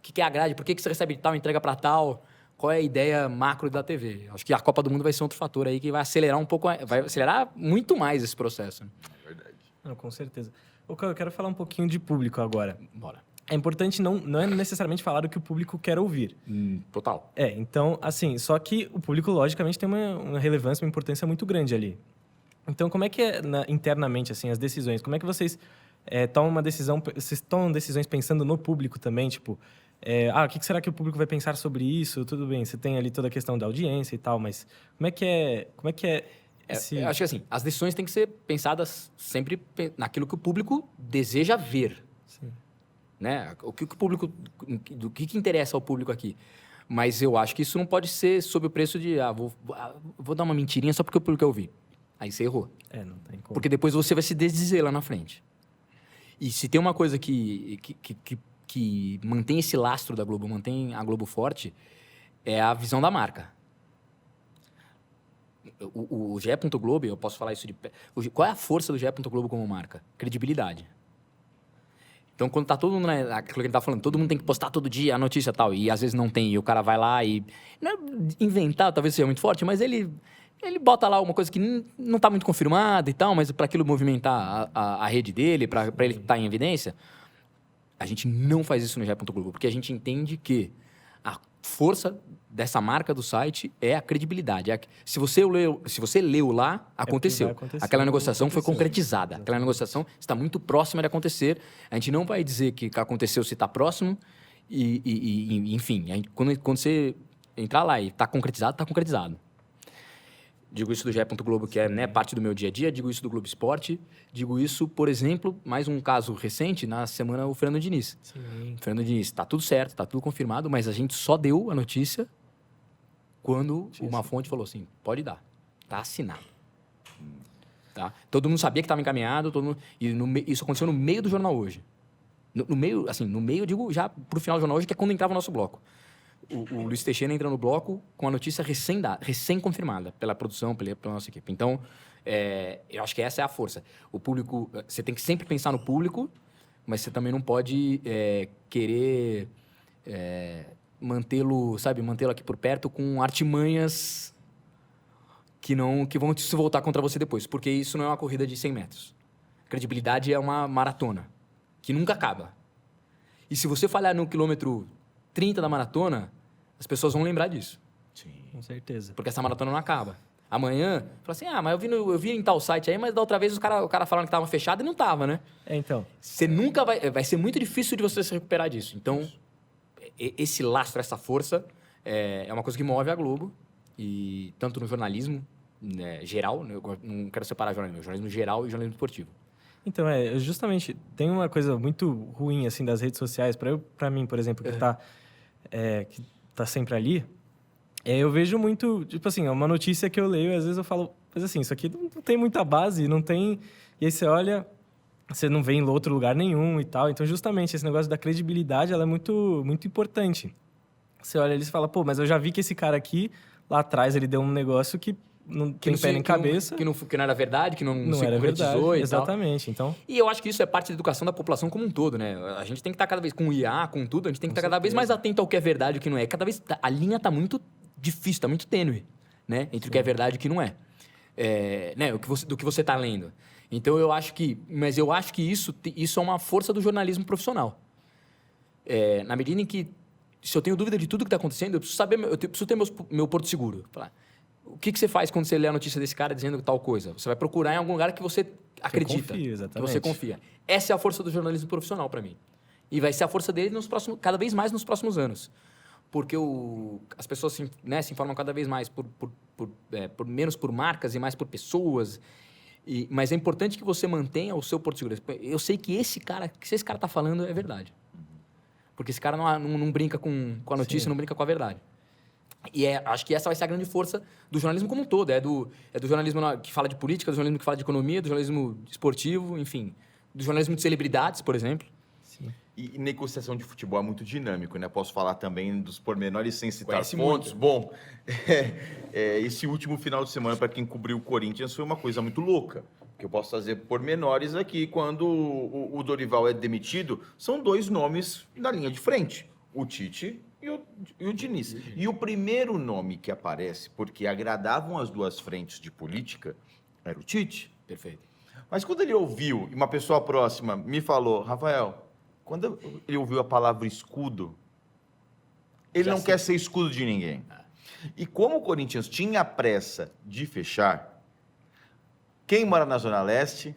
que é a grade, por que você recebe tal, entrega para tal, qual é a ideia macro da TV. Acho que a Copa do Mundo vai ser outro fator aí que vai acelerar vai acelerar muito mais esse processo. É verdade. Não, com certeza. Eu quero falar um pouquinho de público agora. Bora. É importante não é necessariamente falar o que o público quer ouvir. Total. Então, assim, só que o público, logicamente, tem uma relevância, uma importância muito grande ali. Então, como é que é internamente, assim, as decisões? Como é que vocês tomam uma decisão, vocês tomam decisões pensando no público também, tipo, o que será que o público vai pensar sobre isso? Tudo bem, você tem ali toda a questão da audiência e tal, mas como é que é esse... Eu acho que assim, as decisões têm que ser pensadas sempre naquilo que o público deseja ver. Sim. Né? O público, do que interessa ao público aqui. Mas eu acho que isso não pode ser sob o preço de, vou dar uma mentirinha só porque o público quer ouvir. Aí você errou. Não tem como. Porque depois você vai se desdizer lá na frente. E se tem uma coisa que mantém esse lastro da Globo, mantém a Globo forte, é a visão da marca. O GE. Globo, eu posso falar isso de pé. Qual é a força do GE. Globo como marca? Credibilidade. Então, quando tá todo mundo, aquilo que ele tá falando, todo mundo tem que postar todo dia a notícia e tal, e às vezes não tem, e o cara vai lá e... Não é inventar, talvez seja muito forte, mas ele bota lá uma coisa que não tá muito confirmada e tal, mas para aquilo movimentar a rede dele, para ele estar em evidência, a gente não faz isso no GE. Globo, porque a gente entende que a força dessa marca do site é a credibilidade. Se você leu lá, aconteceu. Aquela negociação foi concretizada. Exatamente. Aquela negociação está muito próxima de acontecer. A gente não vai dizer que aconteceu se está próximo. Enfim, quando você entrar lá e está concretizado, está concretizado. Digo isso do GE. Globo, que é parte do meu dia a dia. Digo isso do Globo Esporte. Digo isso, por exemplo, mais um caso recente, na semana, o Fernando Diniz. Sim. O Fernando Diniz, está tudo certo, está tudo confirmado, mas a gente só deu a notícia quando uma fonte falou assim, pode dar, está assinado. Tá? Todo mundo sabia que estava encaminhado, isso aconteceu no meio do jornal hoje. No meio, eu digo já para o final do jornal hoje, que é quando entrava o nosso bloco. O Luiz Teixeira entra no bloco com a notícia recém-confirmada pela produção, pela nossa equipe. Então, eu acho que essa é a força. O público, você tem que sempre pensar no público, mas você também não pode querer mantê-lo aqui por perto com artimanhas que vão se voltar contra você depois, porque isso não é uma corrida de 100 metros. Credibilidade é uma maratona, que nunca acaba. E se você falhar no quilômetro 30 da maratona, as pessoas vão lembrar disso. Sim, com certeza. Porque essa maratona não acaba. Amanhã, fala assim, mas eu vi em tal site aí, mas da outra vez o cara falando que estava fechado e não estava, né? Então. Você nunca vai ser muito difícil de você se recuperar disso. Então, esse lastro, essa força, é uma coisa que move a Globo, e tanto no jornalismo geral, eu não quero separar jornalismo geral e jornalismo esportivo. Então, justamente, tem uma coisa muito ruim, assim, das redes sociais, para mim, por exemplo, que tá sempre ali, eu vejo muito, tipo assim, uma notícia que eu leio, às vezes eu falo, mas assim, isso aqui não tem muita base, não tem... E aí você olha, você não vê em outro lugar nenhum e tal. Então, justamente, esse negócio da credibilidade, ela é muito, muito importante. Você olha ali e fala, mas eu já vi que esse cara aqui, lá atrás, ele deu um negócio que não tem pé nem cabeça. Que não era verdade, que não se era verdade, e exatamente. Tal. Então... E eu acho que isso é parte da educação da população como um todo, né? A gente tem que estar cada vez com o IA, com tudo, a gente tem que estar cada vez mais atento ao que é verdade e o que não é. Cada vez a linha está muito difícil, está muito tênue, né? Entre o que é verdade e o que não é. Né? Do que você está lendo. Então, eu acho que isso é uma força do jornalismo profissional. Na medida em que, se eu tenho dúvida de tudo que está acontecendo, eu preciso ter meu porto seguro. Falar, o que você faz quando você lê a notícia desse cara dizendo tal coisa? Você vai procurar em algum lugar que você acredita. Confia, exatamente. Que você confia. Essa é a força do jornalismo profissional para mim. E vai ser a força dele cada vez mais nos próximos anos. Porque as pessoas se informam cada vez mais menos por marcas e mais por pessoas. Mas é importante que você mantenha o seu porto seguro. Eu sei que se esse cara está falando, é verdade. Porque esse cara não brinca com a notícia, Sim. Não brinca com a verdade. E acho que essa vai ser a grande força do jornalismo como um todo. É do jornalismo que fala de política, do jornalismo que fala de economia, do jornalismo esportivo, enfim. Do jornalismo de celebridades, por exemplo. Sim. E negociação de futebol é muito dinâmico, né? Posso falar também dos pormenores sem citar Conhece pontos. Muito. Bom, esse último final de semana, para quem cobriu o Corinthians, foi uma coisa muito louca. Que eu posso fazer pormenores aqui. Quando o Dorival é demitido, são dois nomes na linha de frente. O Tite e o Diniz. E o primeiro nome que aparece, porque agradavam as duas frentes de política, era o Tite. Perfeito. Mas quando ele ouviu, e uma pessoa próxima me falou, Rafael, quando ele ouviu a palavra escudo, ele não quer ser escudo de ninguém. E como o Corinthians tinha pressa de fechar, Quem mora na Zona Leste?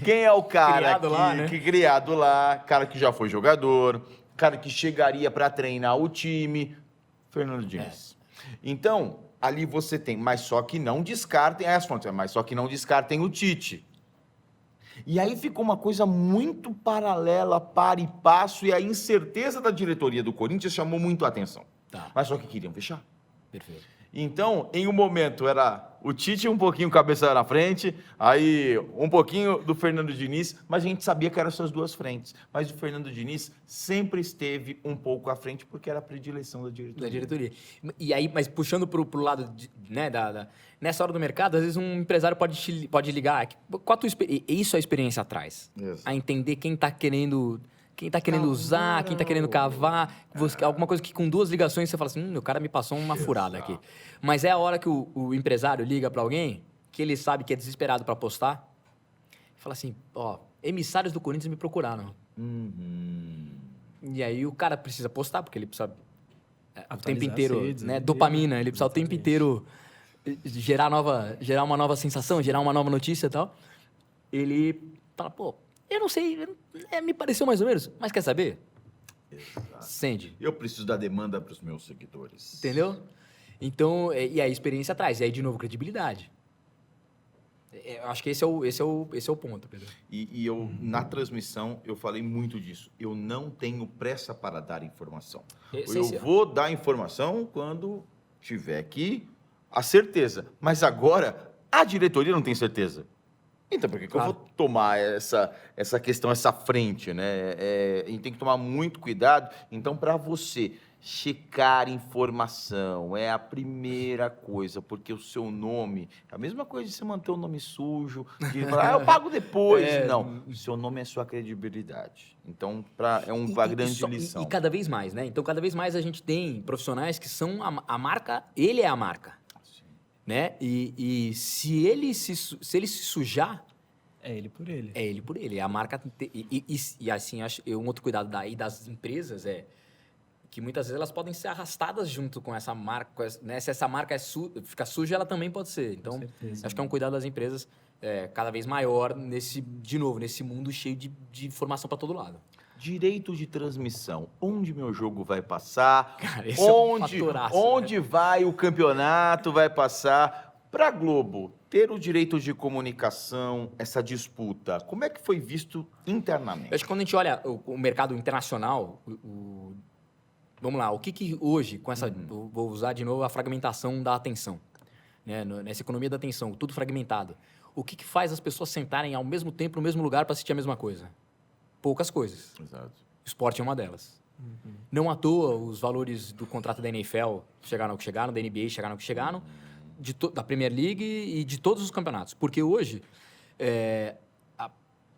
Quem é o cara Criado lá, né? que criado lá, cara que já foi jogador, cara que chegaria para treinar o time? Fernando Diniz. Então, ali você tem, mas só que não descartem as fontes, mas só que não descartem o Tite. E aí ficou uma coisa muito paralela, para e passo, e a incerteza da diretoria do Corinthians chamou muito a atenção. Tá. Mas só que queriam fechar. Perfeito. Então, em um momento era o Tite um pouquinho cabeça na frente, aí um pouquinho do Fernando Diniz, mas a gente sabia que eram essas duas frentes. Mas o Fernando Diniz sempre esteve um pouco à frente porque era a predileção da diretoria. Da diretoria. E aí, mas puxando pro lado, né, nessa hora do mercado, às vezes um empresário pode ligar. Qual a tua isso a experiência atrás? Exato. A entender quem tá querendo usar, quem tá querendo cavar, alguma coisa que com duas ligações você fala assim, o cara me passou uma furada aqui. Mas é a hora que o empresário liga para alguém, que ele sabe que é desesperado para apostar, e fala assim, ó, emissários do Corinthians me procuraram. E aí o cara precisa apostar, porque ele precisa o tempo inteiro, né, dopamina, ele precisa o tempo inteiro gerar uma nova sensação, gerar uma nova notícia e tal. Ele fala, pô, eu não sei, me pareceu mais ou menos, mas quer saber? Exato. Sende. Eu preciso dar demanda para os meus seguidores. Entendeu? Então, e aí experiência atrás, e aí de novo credibilidade. Eu acho que esse é o ponto, Pedro. E eu, na transmissão, eu falei muito disso. Eu não tenho pressa para dar informação. Eu vou dar informação quando tiver aqui a certeza. Mas agora, a diretoria não tem certeza. Então, por que eu vou tomar essa questão, essa frente, né? A gente tem que tomar muito cuidado. Então, para você checar informação é a primeira coisa, porque o seu nome... É a mesma coisa de você manter o nome sujo, de falar, eu pago depois. Não, o seu nome é sua credibilidade. Então, é uma grande lição. E cada vez mais, né? Então, cada vez mais a gente tem profissionais que são a marca... Ele é a marca. Né? E se ele se sujar... É ele por ele. É ele por ele. A marca... E assim, acho, um outro cuidado daí das empresas é que muitas vezes elas podem ser arrastadas junto com essa marca. Né? Se essa marca fica suja, ela também pode ser. Então, acho que é um cuidado das empresas cada vez maior de novo, nesse mundo cheio de informação para todo lado. Direito de transmissão. Onde meu jogo vai passar? Cara, esse fatoraço, onde vai o campeonato vai passar? Para a Globo, ter o direito de comunicação, essa disputa, como é que foi visto internamente? Eu acho que quando a gente olha o mercado internacional, vamos lá, o que hoje, com essa, vou usar de novo a fragmentação da atenção, né? Nessa economia da atenção, tudo fragmentado, o que faz as pessoas sentarem ao mesmo tempo no mesmo lugar para assistir a mesma coisa? Poucas coisas. Exato. O esporte é uma delas. Não à toa os valores do contrato da NFL chegaram ao que chegaram, da NBA chegaram ao que chegaram, da Premier League e de todos os campeonatos. Porque hoje,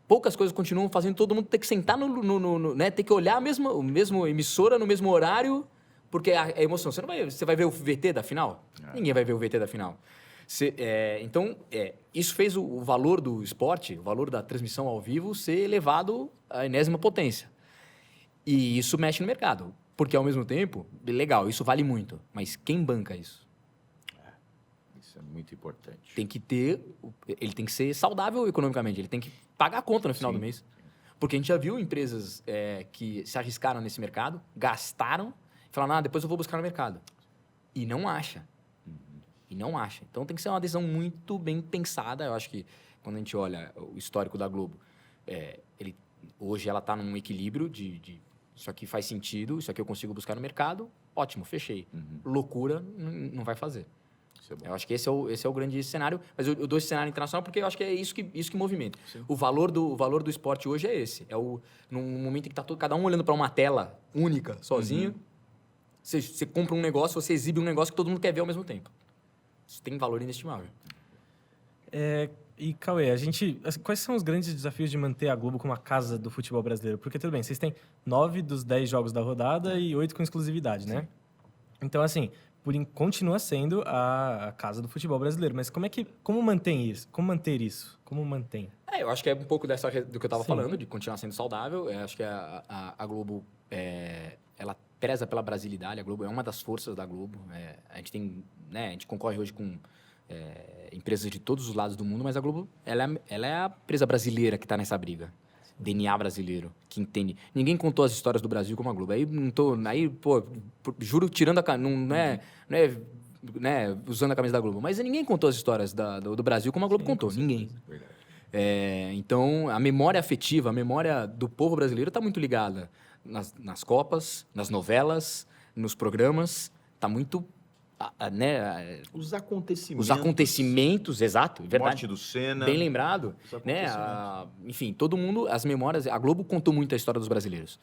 poucas coisas continuam fazendo todo mundo ter que sentar né, ter que olhar a mesma emissora no mesmo horário, porque a emoção. Você vai ver o VT da final? Ninguém vai ver o VT da final. Então, isso fez o valor do esporte, o valor da transmissão ao vivo, ser elevado à enésima potência. E isso mexe no mercado. Porque, ao mesmo tempo, legal, isso vale muito. Mas quem banca isso? Isso é muito importante. Ele tem que ser saudável economicamente, ele tem que pagar a conta no final do mês. Porque a gente já viu empresas que se arriscaram nesse mercado, gastaram, e falaram, depois eu vou buscar no mercado. E não acha. Então tem que ser uma decisão muito bem pensada. Eu acho que quando a gente olha o histórico da Globo, hoje ela está num equilíbrio de isso aqui faz sentido, isso aqui eu consigo buscar no mercado, ótimo, fechei. Loucura não vai fazer. Eu acho que esse é o grande cenário, mas eu dou esse cenário internacional porque eu acho que é isso que movimenta. Sim. O valor do esporte hoje é esse. Num momento em que está cada um olhando para uma tela única, sozinho, você compra um negócio, você exibe um negócio que todo mundo quer ver ao mesmo tempo. Isso tem valor inestimável. E, Cauê, quais são os grandes desafios de manter a Globo como a casa do futebol brasileiro? Porque, tudo bem, vocês têm 9 dos 10 jogos da rodada e 8 com exclusividade, né? Então, assim, continua sendo a casa do futebol brasileiro. Mas como mantém isso? Como manter isso? Como mantém? Eu acho que é um pouco do que eu estava falando, de continuar sendo saudável. Eu acho que a Globo, ela preza pela brasilidade. A Globo é uma das forças da Globo. A gente tem, né, a gente concorre hoje com empresas de todos os lados do mundo, mas a Globo, ela é a empresa brasileira que está nessa briga. DNA brasileiro, que entende. Ninguém contou as histórias do Brasil como a Globo. Juro, tirando não é né, usando a camisa da Globo, mas ninguém contou as histórias do Brasil como a Globo contou. Ninguém. Então, a memória afetiva, a memória do povo brasileiro está muito ligada nas Copas, nas novelas, nos programas. Está muito... né, Os acontecimentos. Os acontecimentos, exato, verdade. Morte do Senna. Bem lembrado. Né, enfim, todo mundo, as memórias... A Globo contou muito a história dos brasileiros.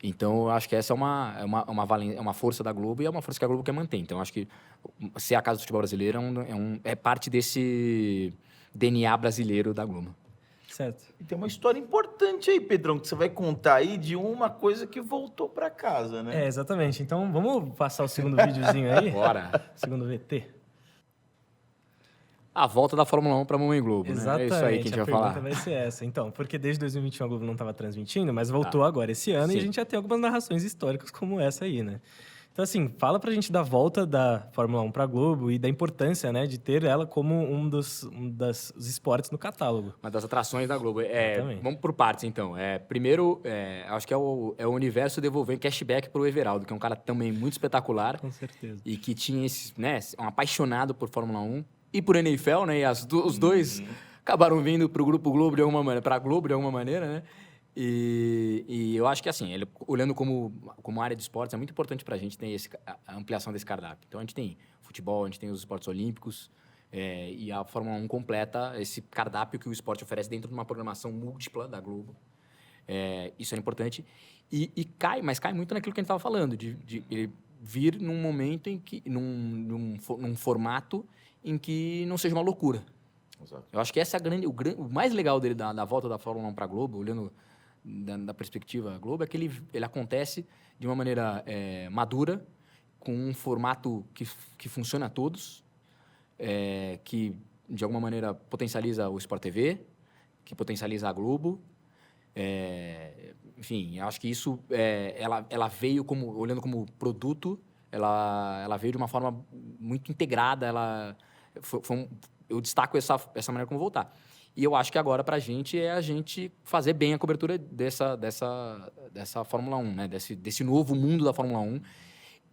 Então, eu acho que essa é uma força da Globo e é uma força que a Globo quer manter. Então, eu acho que ser a Casa do Futebol Brasileiro é parte desse DNA brasileiro da Globo. Certo. E tem uma história importante aí, Pedrão, que você vai contar aí de uma coisa que voltou para casa, né? Exatamente. Então, vamos passar o segundo videozinho aí? Bora. Segundo VT. A volta da Fórmula 1 para a Mamãe Globo, Exatamente. né? É isso aí que a gente vai falar. A pergunta vai ser essa. Então, porque desde 2021 a Globo não estava transmitindo, mas voltou agora esse ano e a gente já tem algumas narrações históricas como essa aí, né? Então, assim, fala pra gente da volta da Fórmula 1 pra Globo e da importância, né, de ter ela como um dos esportes no catálogo. Uma das atrações da Globo. Exatamente. Vamos por partes, então. Primeiro, acho que é o universo devolvendo cashback pro Everaldo, que é um cara também muito espetacular. Com certeza. E que tinha um apaixonado por Fórmula 1 e por NFL, né? E os dois acabaram vindo pro Grupo Globo de alguma maneira, pra Globo de alguma maneira, né? E eu acho que, assim, ele, olhando como área de esportes, é muito importante para a gente ter a ampliação desse cardápio. Então, a gente tem futebol, a gente tem os esportes olímpicos, e a Fórmula 1 completa esse cardápio que o esporte oferece dentro de uma programação múltipla da Globo. Isso é importante. Mas cai muito naquilo que a gente estava falando, de ele vir num momento em que... num formato em que não seja uma loucura. Exato. Eu acho que essa é o mais legal dele da volta da Fórmula 1 para a Globo, olhando da perspectiva Globo, é que ele acontece de uma maneira madura, com um formato que funciona a todos, que, de alguma maneira, potencializa o Sport TV, que potencializa a Globo. Enfim, eu acho que isso, ela veio olhando como produto, ela veio de uma forma muito integrada, eu destaco essa maneira como voltar. E eu acho que agora, para a gente, é a gente fazer bem a cobertura dessa Fórmula 1, né? Desse novo mundo da Fórmula 1.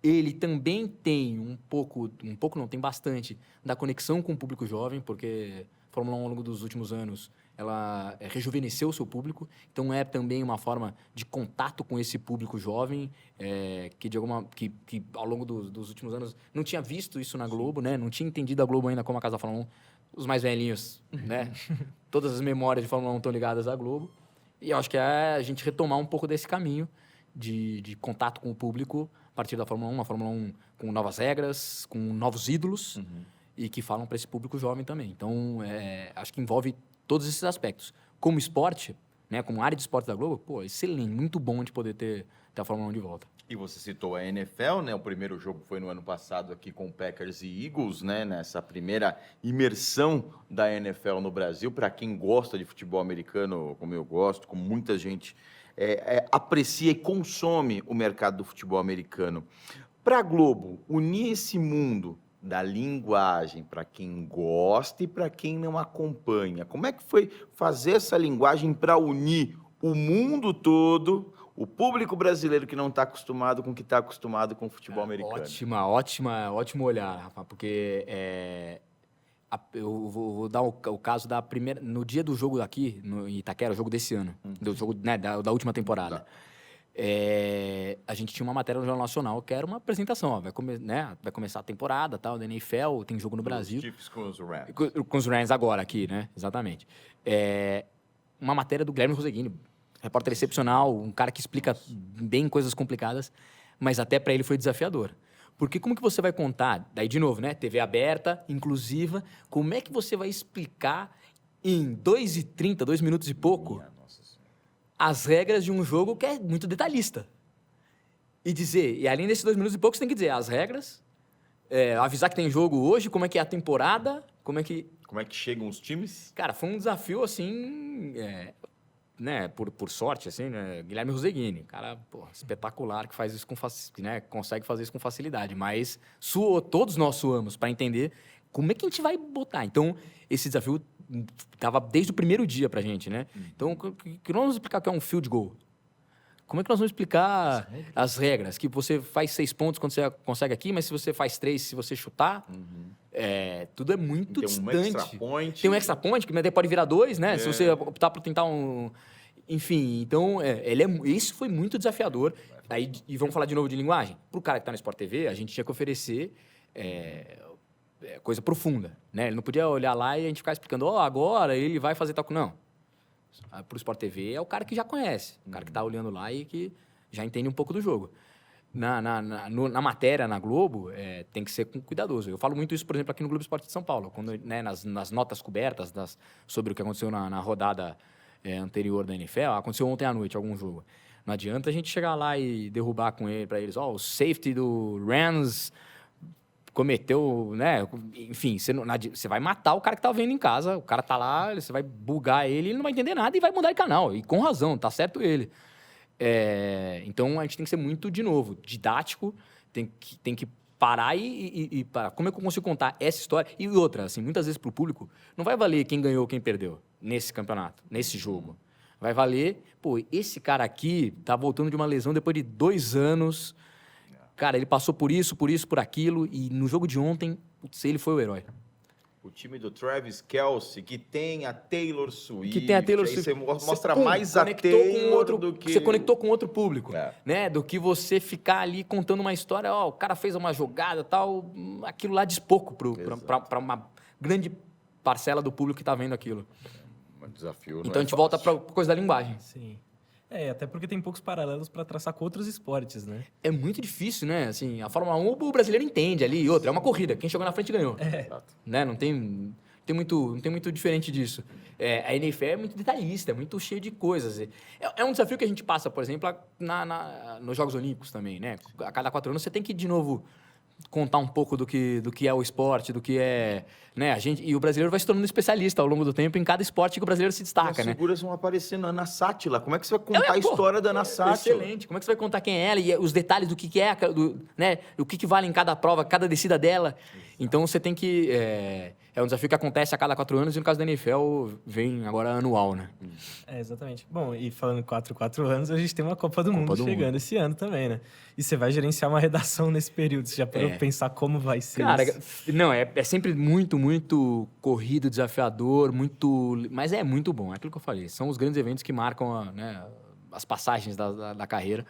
Ele também tem tem bastante da conexão com o público jovem, porque a Fórmula 1, ao longo dos últimos anos, ela rejuvenesceu o seu público. Então, é também uma forma de contato com esse público jovem, que ao longo dos últimos anos não tinha visto isso na Globo, né? Não tinha entendido a Globo ainda como a Casa da Fórmula 1. Os mais velhinhos, né? Todas as memórias de Fórmula 1 estão ligadas à Globo. E eu acho que é a gente retomar um pouco desse caminho de contato com o público a partir da Fórmula 1. Uma Fórmula 1 com novas regras, com novos ídolos, e que falam para esse público jovem também. Então, acho que envolve todos esses aspectos. Como esporte, né? Como área de esporte da Globo, excelente, muito bom de poder ter a Fórmula 1 de volta. E você citou a NFL, né? O primeiro jogo foi no ano passado aqui com Packers e Eagles, né? Nessa primeira imersão da NFL no Brasil. Para quem gosta de futebol americano, como eu gosto, como muita gente aprecia e consome o mercado do futebol americano. Para a Globo, unir esse mundo da linguagem para quem gosta e para quem não acompanha. Como é que foi fazer essa linguagem para unir o mundo todo, o público brasileiro que não está acostumado com o que está acostumado com o futebol americano? Ótimo olhar, Rafa, porque eu vou dar o caso da primeira... No dia do jogo aqui, em Itaquera, o jogo desse ano, do jogo, né, da última temporada, Tá. A gente tinha uma matéria no Jornal Nacional que era uma apresentação, ó, vai começar a temporada, tal, da NFL, tem jogo no Brasil. Os Chiefs com os Rams. Com os Rams agora aqui, né? Exatamente. Uma matéria do Guilherme Roseguini, repórter excepcional, um cara que explica bem coisas complicadas, mas até para ele foi desafiador. Porque como que você vai contar, daí de novo, né? TV aberta, inclusiva, como é que você vai explicar em 2h30, 2 minutos e pouco, as regras de um jogo que é muito detalhista? E além desses 2 minutos e pouco, você tem que dizer as regras, avisar que tem jogo hoje, como é que é a temporada, como é que chegam os times? Cara, foi um desafio, assim, né, por sorte, assim, né, Guilherme Roseguini, cara, espetacular, que faz isso consegue fazer isso com facilidade, mas todos nós suamos para entender como é que a gente vai botar? Então, esse desafio estava desde o primeiro dia pra gente, né? Então, que nós vamos explicar o que é um field goal? Como é que nós vamos explicar as regras? Que você faz 6 pontos quando você consegue aqui, mas se você faz 3, se você chutar, tudo é muito Tem distante. um extra point. Tem um extra point, que daí pode virar 2, né? Se você optar por tentar um... Enfim, então, isso foi muito desafiador. Aí, e vamos falar de novo de linguagem? Para o cara que está no Sport TV, a gente tinha que oferecer coisa profunda, né? Ele não podia olhar lá e a gente ficar explicando, agora ele vai fazer tal... Não. Para o Sport TV é o cara que já conhece, o cara que está olhando lá e que já entende um pouco do jogo. Na matéria, na Globo, tem que ser cuidadoso. Eu falo muito isso, por exemplo, aqui no Globo Esporte de São Paulo, quando, né, nas notas cobertas sobre o que aconteceu na rodada anterior da NFL, aconteceu ontem à noite algum jogo. Não adianta a gente chegar lá e derrubar para eles, o safety do Rams cometeu, né? Enfim, você vai matar o cara que tá vendo em casa, o cara tá lá, você vai bugar ele não vai entender nada e vai mudar de canal. E com razão, tá certo ele. Então, a gente tem que ser muito, de novo, didático, tem que parar e parar. Como é que eu consigo contar essa história? E outra, assim, muitas vezes pro público, não vai valer quem ganhou ou quem perdeu nesse campeonato, nesse jogo. Vai valer, esse cara aqui tá voltando de uma lesão depois de 2 anos. Cara, ele passou por isso, por aquilo, e no jogo de ontem, ele foi o herói. O time do Travis Kelce, que tem a Taylor Swift. Que tem a Taylor Swift. Swift. Você mostra mais a Taylor do que... Você conectou com outro público, né? Do que você ficar ali contando uma história, o cara fez uma jogada tal, aquilo lá diz pouco para uma grande parcela do público que tá vendo aquilo. Um desafio. Então a gente volta para coisa da linguagem. Sim. Até porque tem poucos paralelos para traçar com outros esportes, né? É muito difícil, né? Assim, a Fórmula 1 o brasileiro entende ali, e outra, é uma corrida. Quem chegou na frente ganhou. Né? Não tem muito diferente disso. A NFL é muito detalhista, é muito cheio de coisas. É um desafio que a gente passa, por exemplo, nos Jogos Olímpicos também, né? A cada 4 anos você tem que, de novo, contar um pouco do que é o esporte, do que é... Né? E o brasileiro vai se tornando especialista ao longo do tempo em cada esporte que o brasileiro se destaca, as né? As figuras vão aparecendo. Ana Sátila, como é que você vai contar a história da Ana Sátila? Excelente. Como é que você vai contar quem é ela e os detalhes do que é, né? O que vale em cada prova, cada descida dela. Então, você tem que... É um desafio que acontece a cada 4 anos e, no caso da NFL, vem agora anual, né? Exatamente. Bom, e falando em 4 anos, a gente tem uma Copa do Mundo chegando esse ano também, né? E você vai gerenciar uma redação nesse período. Você já parou pra pensar como vai ser isso? Não, é sempre muito, muito corrido, desafiador, mas é muito bom. É aquilo que eu falei. São os grandes eventos que marcam as passagens da carreira.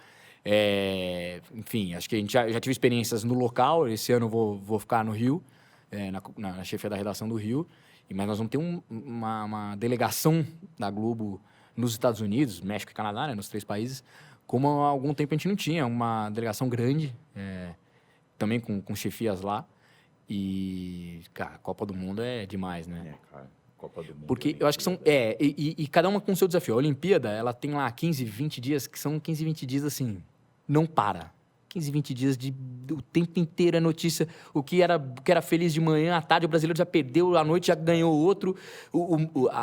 Enfim, acho que a gente já tive experiências no local. Esse ano eu vou ficar no Rio, na chefia da redação do Rio. Mas nós vamos ter uma delegação da Globo nos Estados Unidos, México e Canadá, né, nos 3 países, como há algum tempo a gente não tinha. Uma delegação grande, também com chefias lá. E, cara, a Copa do Mundo é demais, né? Cara, Copa do Mundo. Porque eu acho que são... E cada uma com o seu desafio. A Olimpíada, ela tem lá 15, 20 dias, que são 15, 20 dias, assim, não para. 15, 20 dias o tempo inteiro é notícia. O que era feliz de manhã, à tarde, o brasileiro já perdeu, à noite já ganhou outro.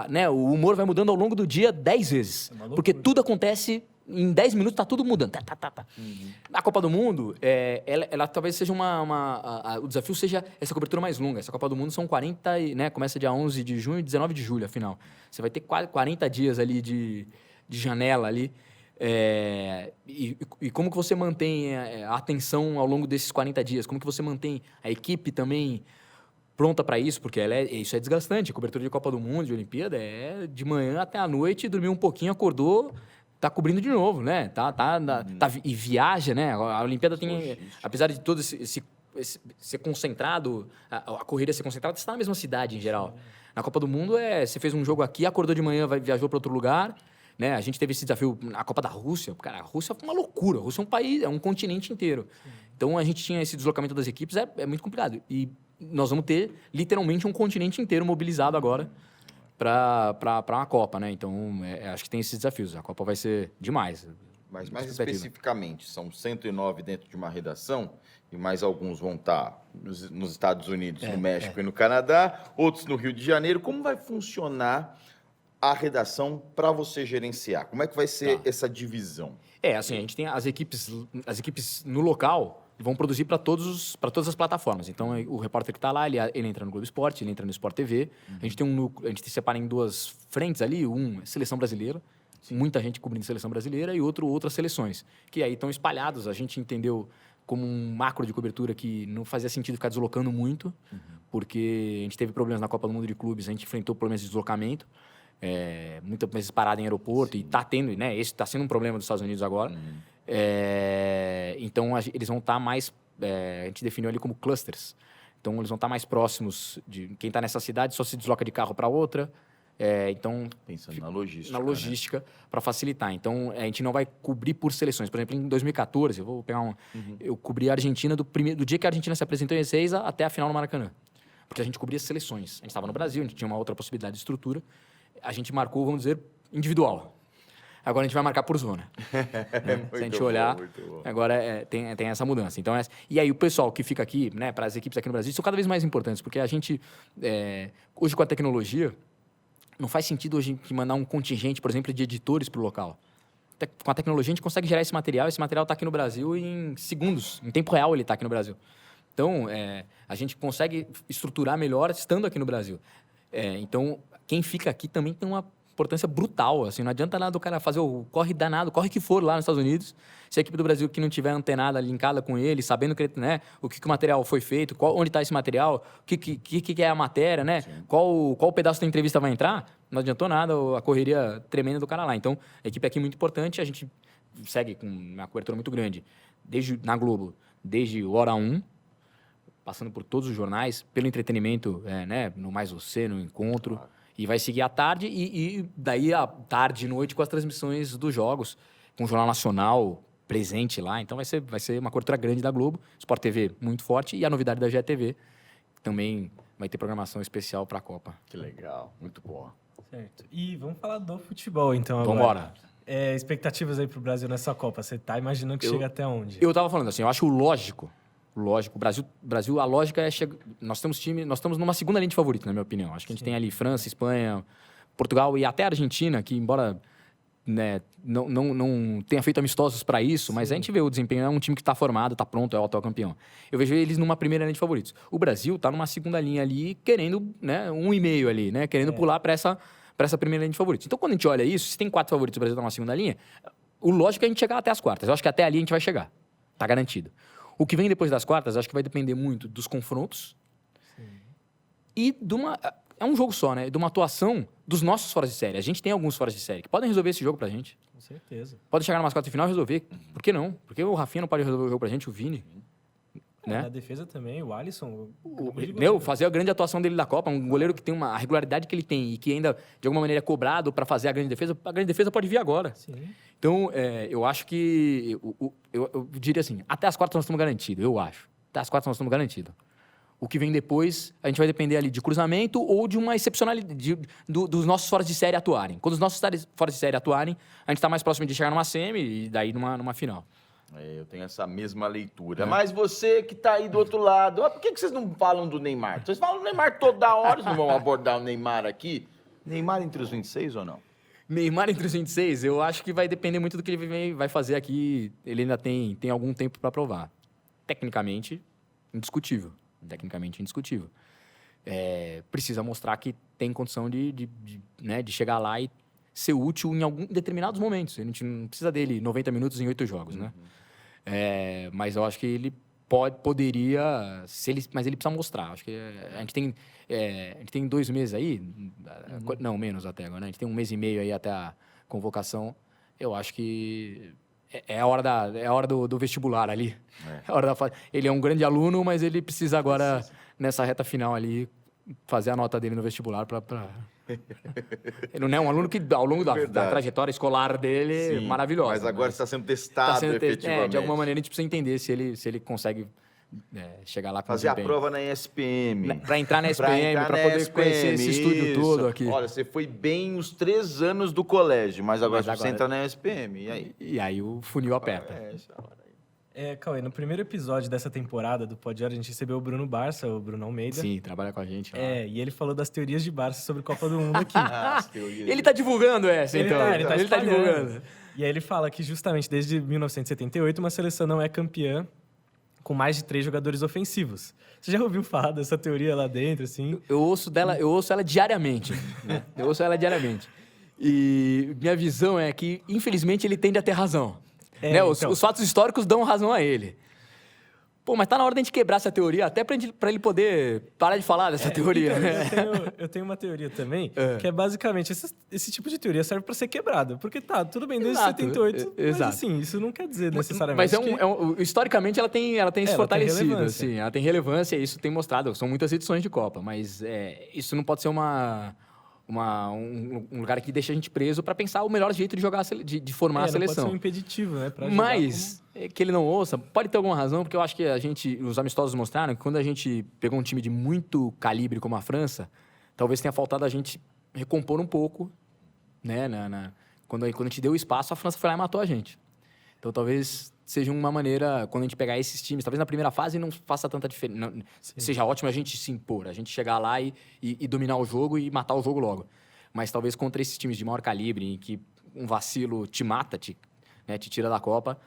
Né, o humor vai mudando ao longo do dia 10 vezes. Porque tudo acontece... Em 10 minutos tá tudo mudando. A Copa do Mundo, ela talvez seja o desafio seja essa cobertura mais longa. Essa Copa do Mundo são 40, né? Começa dia 11 de junho e 19 de julho, afinal. Você vai ter 40 dias ali de janela ali. E como que você mantém a atenção ao longo desses 40 dias? Como que você mantém a equipe também pronta para isso? Porque isso é desgastante. A cobertura de Copa do Mundo, de Olimpíada, é de manhã até a noite, dormiu um pouquinho, acordou... Tá cobrindo de novo, né? E viaja, né? A Olimpíada tem... Apesar de todo ser concentrado, a corrida ser concentrada, você está na mesma cidade, em geral. Na Copa do Mundo, você fez um jogo aqui, acordou de manhã, viajou para outro lugar, né? A gente teve esse desafio na Copa da Rússia. Cara, a Rússia foi uma loucura. A Rússia é um país, é um continente inteiro. Então, a gente tinha esse deslocamento das equipes, é muito complicado. E nós vamos ter, literalmente, um continente inteiro mobilizado agora para uma Copa, né? Então, acho que tem esses desafios. A Copa vai ser demais. Mas mais especificamente, são 109 dentro de uma redação e mais alguns vão estar nos Estados Unidos, no México e no Canadá, outros no Rio de Janeiro. Como vai funcionar a redação para você gerenciar? Como é que vai ser essa divisão? Assim, a gente tem as equipes no local, vão produzir para todas as plataformas. Então, o repórter que está lá, ele entra no Globo Esporte, ele entra no Sport TV. A gente tem a gente se separa em duas frentes ali, é Seleção Brasileira, muita gente cobrindo Seleção Brasileira, e outras seleções, que aí estão espalhados. A gente entendeu como um macro de cobertura que não fazia sentido ficar deslocando muito, porque a gente teve problemas na Copa do Mundo de Clubes, a gente enfrentou problemas de deslocamento, muitas vezes parada em aeroporto, e está tendo, né? Esse está sendo um problema dos Estados Unidos agora. Então, eles vão estar mais... a gente definiu ali como clusters. Então, eles vão estar mais próximos de... Quem está nessa cidade só se desloca de carro para outra. Então... Pensando na logística. Na logística, para facilitar. Então, a gente não vai cobrir por seleções. Por exemplo, em 2014, eu vou pegar eu cobri a Argentina do dia que a Argentina se apresentou em Ezeiza até a final no Maracanã. Porque a gente cobria seleções. A gente estava no Brasil, a gente tinha uma outra possibilidade de estrutura. A gente marcou, vamos dizer, individual. Agora a gente vai marcar por zona. Se a gente olhar, agora tem essa mudança. Então, e aí o pessoal que fica aqui, né, para as equipes aqui no Brasil, são cada vez mais importantes, porque a gente, hoje com a tecnologia, não faz sentido hoje mandar um contingente, por exemplo, de editores para o local. Com a tecnologia a gente consegue gerar esse material está aqui no Brasil em segundos, em tempo real ele está aqui no Brasil. Então, a gente consegue estruturar melhor estando aqui no Brasil. Então, quem fica aqui também tem uma importância brutal, assim, não adianta nada o cara fazer o corre danado, corre que for lá nos Estados Unidos, se a equipe do Brasil que não tiver antenada, linkada com ele, sabendo que, né, o que o material foi feito, onde está esse material, o que é a matéria, né, qual pedaço da entrevista vai entrar, não adiantou nada a correria tremenda do cara lá. Então, a equipe aqui é muito importante, a gente segue com uma cobertura muito grande, na Globo, desde o Hora 1, passando por todos os jornais, pelo entretenimento, né, no Mais Você, no Encontro, claro. E vai seguir à tarde, e daí à tarde e noite com as transmissões dos jogos, com o Jornal Nacional presente lá. Então vai ser uma cobertura grande da Globo, Sport TV muito forte, e a novidade da GETV também vai ter programação especial para a Copa. Que legal, muito boa. Certo. E vamos falar do futebol, então, agora. Vamos embora. Expectativas aí pro Brasil nessa Copa, você tá imaginando que chega até onde? Eu tava falando assim, eu acho lógico, o Brasil, a lógica é chegar... Nós estamos numa segunda linha de favorito, na minha opinião. Acho que a gente tem ali França, Espanha, Portugal e até a Argentina, que embora, né, não tenha feito amistosos para isso, mas a gente vê o desempenho, é um time que está formado, está pronto, é o atual campeão. Eu vejo eles numa primeira linha de favoritos. O Brasil está numa segunda linha ali, querendo, né, 1,5 ali, né, querendo pular para essa primeira linha de favoritos. Então, quando a gente olha isso, se tem 4 favoritos, o Brasil está numa segunda linha, o lógico é a gente chegar até as quartas. Eu acho que até ali a gente vai chegar. Está garantido. O que vem depois das quartas, acho que vai depender muito dos confrontos. Sim. E é um jogo só, né? De uma atuação dos nossos fora de série. A gente tem alguns fora de série que podem resolver esse jogo pra gente. Com certeza. Pode chegar numa quarta de final e resolver. Por que não? Porque o Rafinha não pode resolver o jogo pra gente, o Vini. Né? Na defesa também, o Alisson. Fazer a grande atuação dele da Copa, um goleiro que tem a regularidade que ele tem e que ainda, de alguma maneira, é cobrado para fazer a grande defesa pode vir agora. Sim. Então, eu acho que... Eu diria assim, até as quartas nós estamos garantidos, eu acho. Até as quartas nós estamos garantidos. O que vem depois, a gente vai depender ali de cruzamento ou de uma excepcionalidade, dos nossos fora de série atuarem. Quando os nossos fora de série atuarem, a gente está mais próximo de chegar numa semi e daí numa final. Eu tenho essa mesma leitura. Mas você que tá aí do outro lado, por que vocês não falam do Neymar? Vocês falam do Neymar toda hora, vocês não vão abordar o Neymar aqui? Neymar entre os 26 ou não? Neymar entre os 26, eu acho que vai depender muito do que ele vai fazer aqui. Ele ainda tem algum tempo para provar. Tecnicamente, indiscutível. Precisa mostrar que tem condição de chegar lá e ser útil em determinados momentos. A gente não precisa dele 90 minutos em 8 jogos, né? Mas eu acho que ele poderia, mas ele precisa mostrar. Acho que a gente tem 2 meses aí, não, menos até agora, né? A gente tem 1 mês e meio aí até a convocação. Eu acho que é a hora do vestibular ali. É a hora ele é um grande aluno, mas ele precisa agora, nessa reta final ali, fazer a nota dele no vestibular para... Ele não é um aluno que, ao longo da trajetória escolar dele, sim, maravilhosa. Mas agora está sendo testado efetivamente. De alguma maneira, a gente precisa entender se ele consegue chegar lá com fazer a prova na ESPM. Para entrar na ESPM, para poder conhecer esse estúdio todo aqui. Olha, você foi bem os 3 anos do colégio, mas agora você entra na ESPM, e aí? E aí o funil aperta. Cauê, no primeiro episódio dessa temporada do Pod Hora, a gente recebeu o Bruno Barça, o Bruno Almeida. Sim, trabalha com a gente. E ele falou das teorias de Barça sobre Copa do Mundo aqui. Ele tá divulgando essa, então. Ele tá divulgando. E aí ele fala que justamente desde 1978 uma seleção não é campeã com mais de 3 jogadores ofensivos. Você já ouviu falar dessa teoria lá dentro, assim? Eu ouço ela diariamente. Né? Eu ouço ela diariamente. E minha visão é que, infelizmente, ele tende a ter razão. É, né? então. Os fatos históricos dão razão a ele. Pô, mas tá na hora da gente quebrar essa teoria, até pra ele poder parar de falar dessa teoria. Então, né? eu tenho uma teoria também, que é basicamente, esse tipo de teoria serve pra ser quebrada. Porque tá, tudo bem, desde Exato, 78, mas exato. assim, isso não quer dizer necessariamente Mas que... historicamente ela tem se ela tem fortalecido, relevância. assim, ela tem relevância e isso tem mostrado. São muitas edições de Copa, mas isso não pode ser um lugar que deixa a gente preso para pensar o melhor jeito de jogar, de formar a não pode seleção. ser um impeditivo, né? Pra jogar Mas que ele não ouça, pode ter alguma razão, porque eu acho que os amistosos mostraram que quando a gente pegou um time de muito calibre como a França, talvez tenha faltado a gente recompor um pouco, né? Quando a gente deu espaço, a França foi lá e matou a gente. Então talvez seja uma maneira, quando a gente pegar esses times, talvez na primeira fase não faça tanta diferença. Seja ótimo a gente se impor, a gente chegar lá e dominar o jogo e matar o jogo logo. Mas talvez contra esses times de maior calibre, em que um vacilo te mata, te tira da Copa,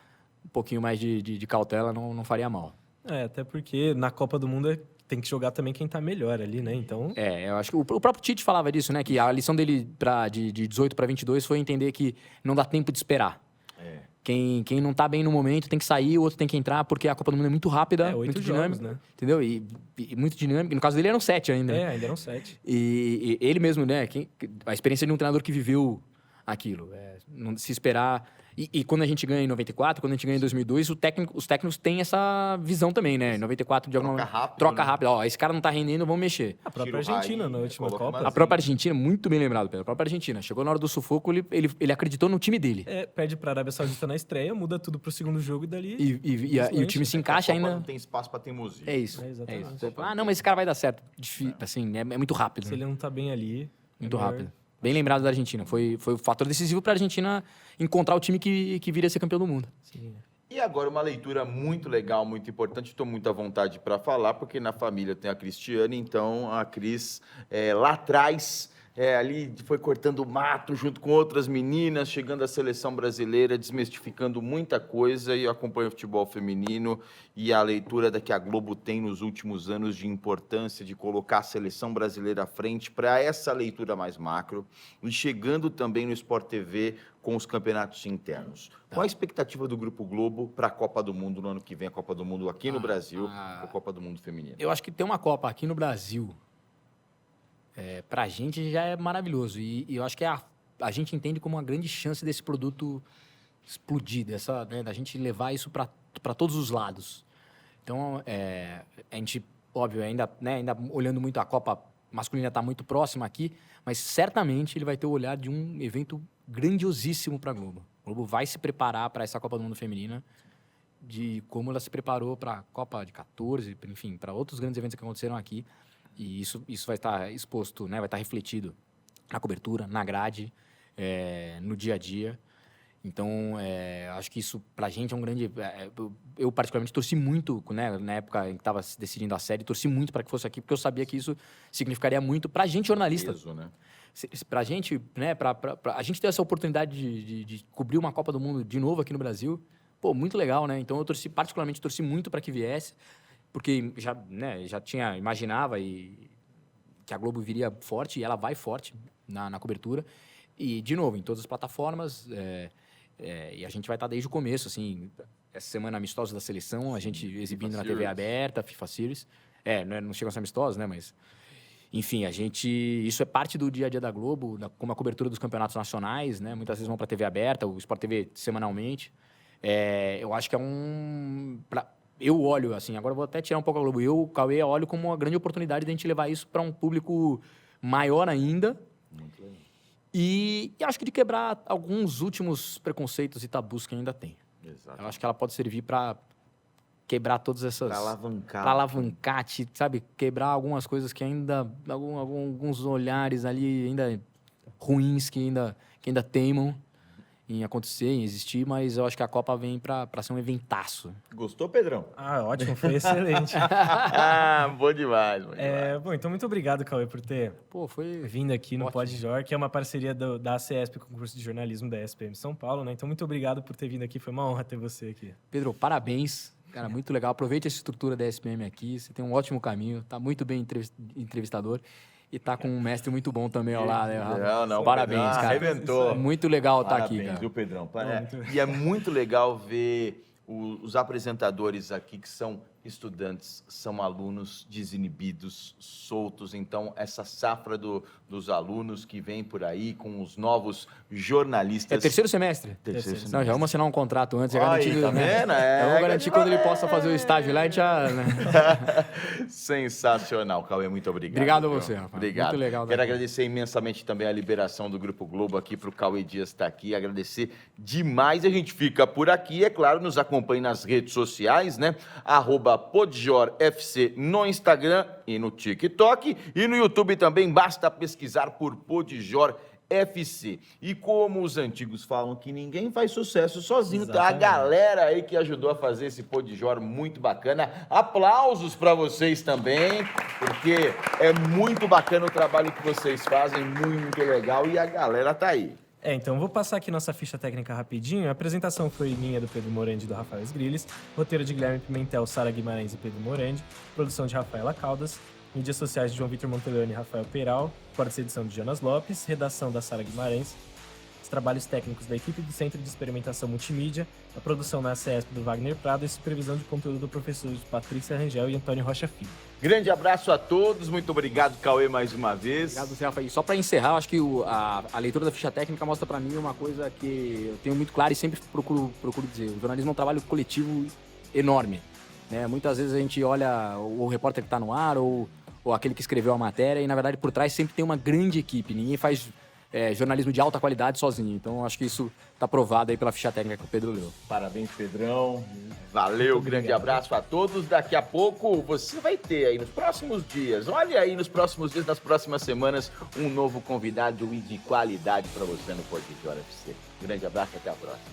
um pouquinho mais de cautela não faria mal. até porque na Copa do Mundo tem que jogar também quem tá melhor ali, né? Então... Eu acho que o próprio Tite falava disso, né? Que a lição dele de 18 para 22 foi entender que não dá tempo de esperar. Quem não tá bem no momento tem que sair, o outro tem que entrar, porque a Copa do Mundo é muito rápida, 8 muito jogos, dinâmica, né? entendeu? E muito dinâmica. No caso dele eram 7 ainda. Ainda eram 7. E ele mesmo, né? A experiência de um treinador que viveu aquilo. Não se esperar... E quando a gente ganha em 94, quando a gente ganha em 2002, os técnicos têm essa visão também, né? Em 94, de alguma troca rápida. Ó, esse cara não tá rendendo, vamos mexer. A própria Argentina, na última Copa. A própria Argentina, muito bem lembrado, Pedro. A própria Argentina. Chegou na hora do sufoco, ele acreditou no time dele. Perde pra Arábia Saudita na estreia, muda tudo pro segundo jogo e dali... E o time se encaixa ainda... Não tem espaço pra teimosia. É isso. Exatamente. Isso. Não, mas esse cara vai dar certo. Assim, é muito rápido. Se ele não tá bem ali... Muito rápido. Bem lembrado da Argentina. Foi o fator decisivo para a Argentina encontrar o time que viria a ser campeão do mundo. Sim. E agora uma leitura muito legal, muito importante. Estou muito à vontade para falar, porque na família tem a Cristiane, então a Cris lá atrás... ali foi cortando o mato junto com outras meninas, chegando à seleção brasileira, desmistificando muita coisa, e eu acompanho o futebol feminino e a leitura da que a Globo tem nos últimos anos de importância de colocar a seleção brasileira à frente para essa leitura mais macro, e chegando também no Sport TV com os campeonatos internos. Qual a expectativa do Grupo Globo para a Copa do Mundo no ano que vem, a Copa do Mundo aqui no Brasil, a Copa do Mundo feminino? Eu acho que ter uma Copa aqui no Brasil... pra gente já é maravilhoso. E eu acho que a gente entende como uma grande chance desse produto explodir, da gente levar isso para todos os lados. Então, a gente, óbvio, ainda olhando muito a Copa masculina está muito próxima aqui, mas certamente ele vai ter o olhar de um evento grandiosíssimo para a Globo. A Globo vai se preparar para essa Copa do Mundo feminina, de como ela se preparou para a Copa de 14, enfim, para outros grandes eventos que aconteceram aqui. E isso vai estar exposto, né? Vai estar refletido na cobertura, na grade, no dia a dia. Então, acho que isso, pra gente, é um grande... eu, particularmente, torci muito, né? Na época em que estava decidindo a série, torci muito para que fosse aqui, porque eu sabia que isso significaria muito pra gente, jornalista. Peso, né? Pra gente, né? A gente ter essa oportunidade de cobrir uma Copa do Mundo de novo aqui no Brasil, pô, muito legal, né? Então, eu particularmente, torci muito para que viesse, porque já imaginava que a Globo viria forte, e ela vai forte na cobertura. E, de novo, em todas as plataformas, e a gente vai estar desde o começo, assim, essa semana amistosa da seleção, a gente exibindo na TV aberta, FIFA Series. Não chegam a ser amistosos, né, mas... Enfim, isso é parte do dia a dia da Globo, como a cobertura dos campeonatos nacionais, né? Muitas vezes vão para a TV aberta, o Sport TV semanalmente. Eu acho que eu olho, assim, agora eu vou até tirar um pouco a Globo. O Cauê, olho como uma grande oportunidade de a gente levar isso para um público maior ainda. Muito legal. E acho que de quebrar alguns últimos preconceitos e tabus que ainda tem. Exato. Eu acho que ela pode servir para quebrar todas essas... Para alavancar. Para alavancar, sabe? Quebrar algumas coisas que ainda... Alguns olhares ali ainda ruins que ainda teimam em acontecer, em existir, mas eu acho que a Copa vem para ser um eventaço. Gostou, Pedrão? Ótimo, foi excelente. Bom demais. Bom, então muito obrigado, Cauê, por ter vindo aqui no ótimo. Pod Jor, que é uma parceria da ACESP, com o curso de jornalismo da SPM São Paulo, né? Então muito obrigado por ter vindo aqui, foi uma honra ter você aqui. Pedro, parabéns. Cara, muito legal. Aproveite essa estrutura da SPM aqui. Você tem um ótimo caminho. Tá muito bem entrevistador. E tá com um mestre muito bom também ao lado, né, Rafa? Não, Parabéns, Pedrão, cara. arrebentou. Muito legal estar aqui, Parabéns, cara. viu, Pedrão? E é muito legal ver os apresentadores aqui que são estudantes, são alunos desinibidos, soltos. Então, essa safra dos alunos que vem por aí com os novos jornalistas. É terceiro semestre? Terceiro Não, já vamos assinar um contrato antes. Aí, Garantir, tá né? vendo? Já vou garantir quando ele possa fazer o estágio lá, a gente já... Né? Sensacional, Cauê, muito obrigado. Obrigado a viu? você, Rafa. Obrigado. Muito legal. Quero agradecer imensamente também a liberação do Grupo Globo aqui para o Cauê Dias estar aqui, agradecer demais. A gente fica por aqui, é claro, nos acompanhe nas redes sociais, né? @PodjorFC no Instagram e no TikTok, e no YouTube também, basta pesquisar por Podjor FC. E como os antigos falam que ninguém faz sucesso sozinho, tá a Exatamente. galera aí que ajudou a fazer esse Podjor muito bacana. Aplausos para vocês também, porque é muito bacana o trabalho que vocês fazem, muito legal, e a galera tá aí. Então vou passar aqui nossa ficha técnica rapidinho. A apresentação foi minha, do Pedro Morandi e do Rafael Sgrilles. Roteiro de Guilherme Pimentel, Sara Guimarães e Pedro Morandi. Produção de Rafaela Caldas. Mídias sociais de João Vitor Monteleone e Rafael Peiral. Cortes e edição de Jonas Lopes. Redação da Sara Guimarães. Os trabalhos técnicos da equipe do Centro de Experimentação Multimídia. A produção na CESP do Wagner Prado e supervisão de conteúdo do professor Patrícia Rangel e Antônio Rocha Filho. Grande abraço a todos, muito obrigado, Cauê, mais uma vez. Obrigado, Rafa. E só para encerrar, eu acho que a leitura da ficha técnica mostra para mim uma coisa que eu tenho muito claro e sempre procuro dizer. O jornalismo é um trabalho coletivo enorme, né? Muitas vezes a gente olha o repórter que está no ar ou aquele que escreveu a matéria e, na verdade, por trás sempre tem uma grande equipe. Ninguém faz jornalismo de alta qualidade sozinho. Então, acho que isso está provado aí pela ficha técnica que o Pedro leu. Parabéns, Pedrão. Valeu, grande abraço a todos. Daqui a pouco você vai ter aí nos próximos dias, olha aí nos próximos dias, nas próximas semanas, um novo convidado e de qualidade para você no Podjor FC. Grande abraço, até a próxima.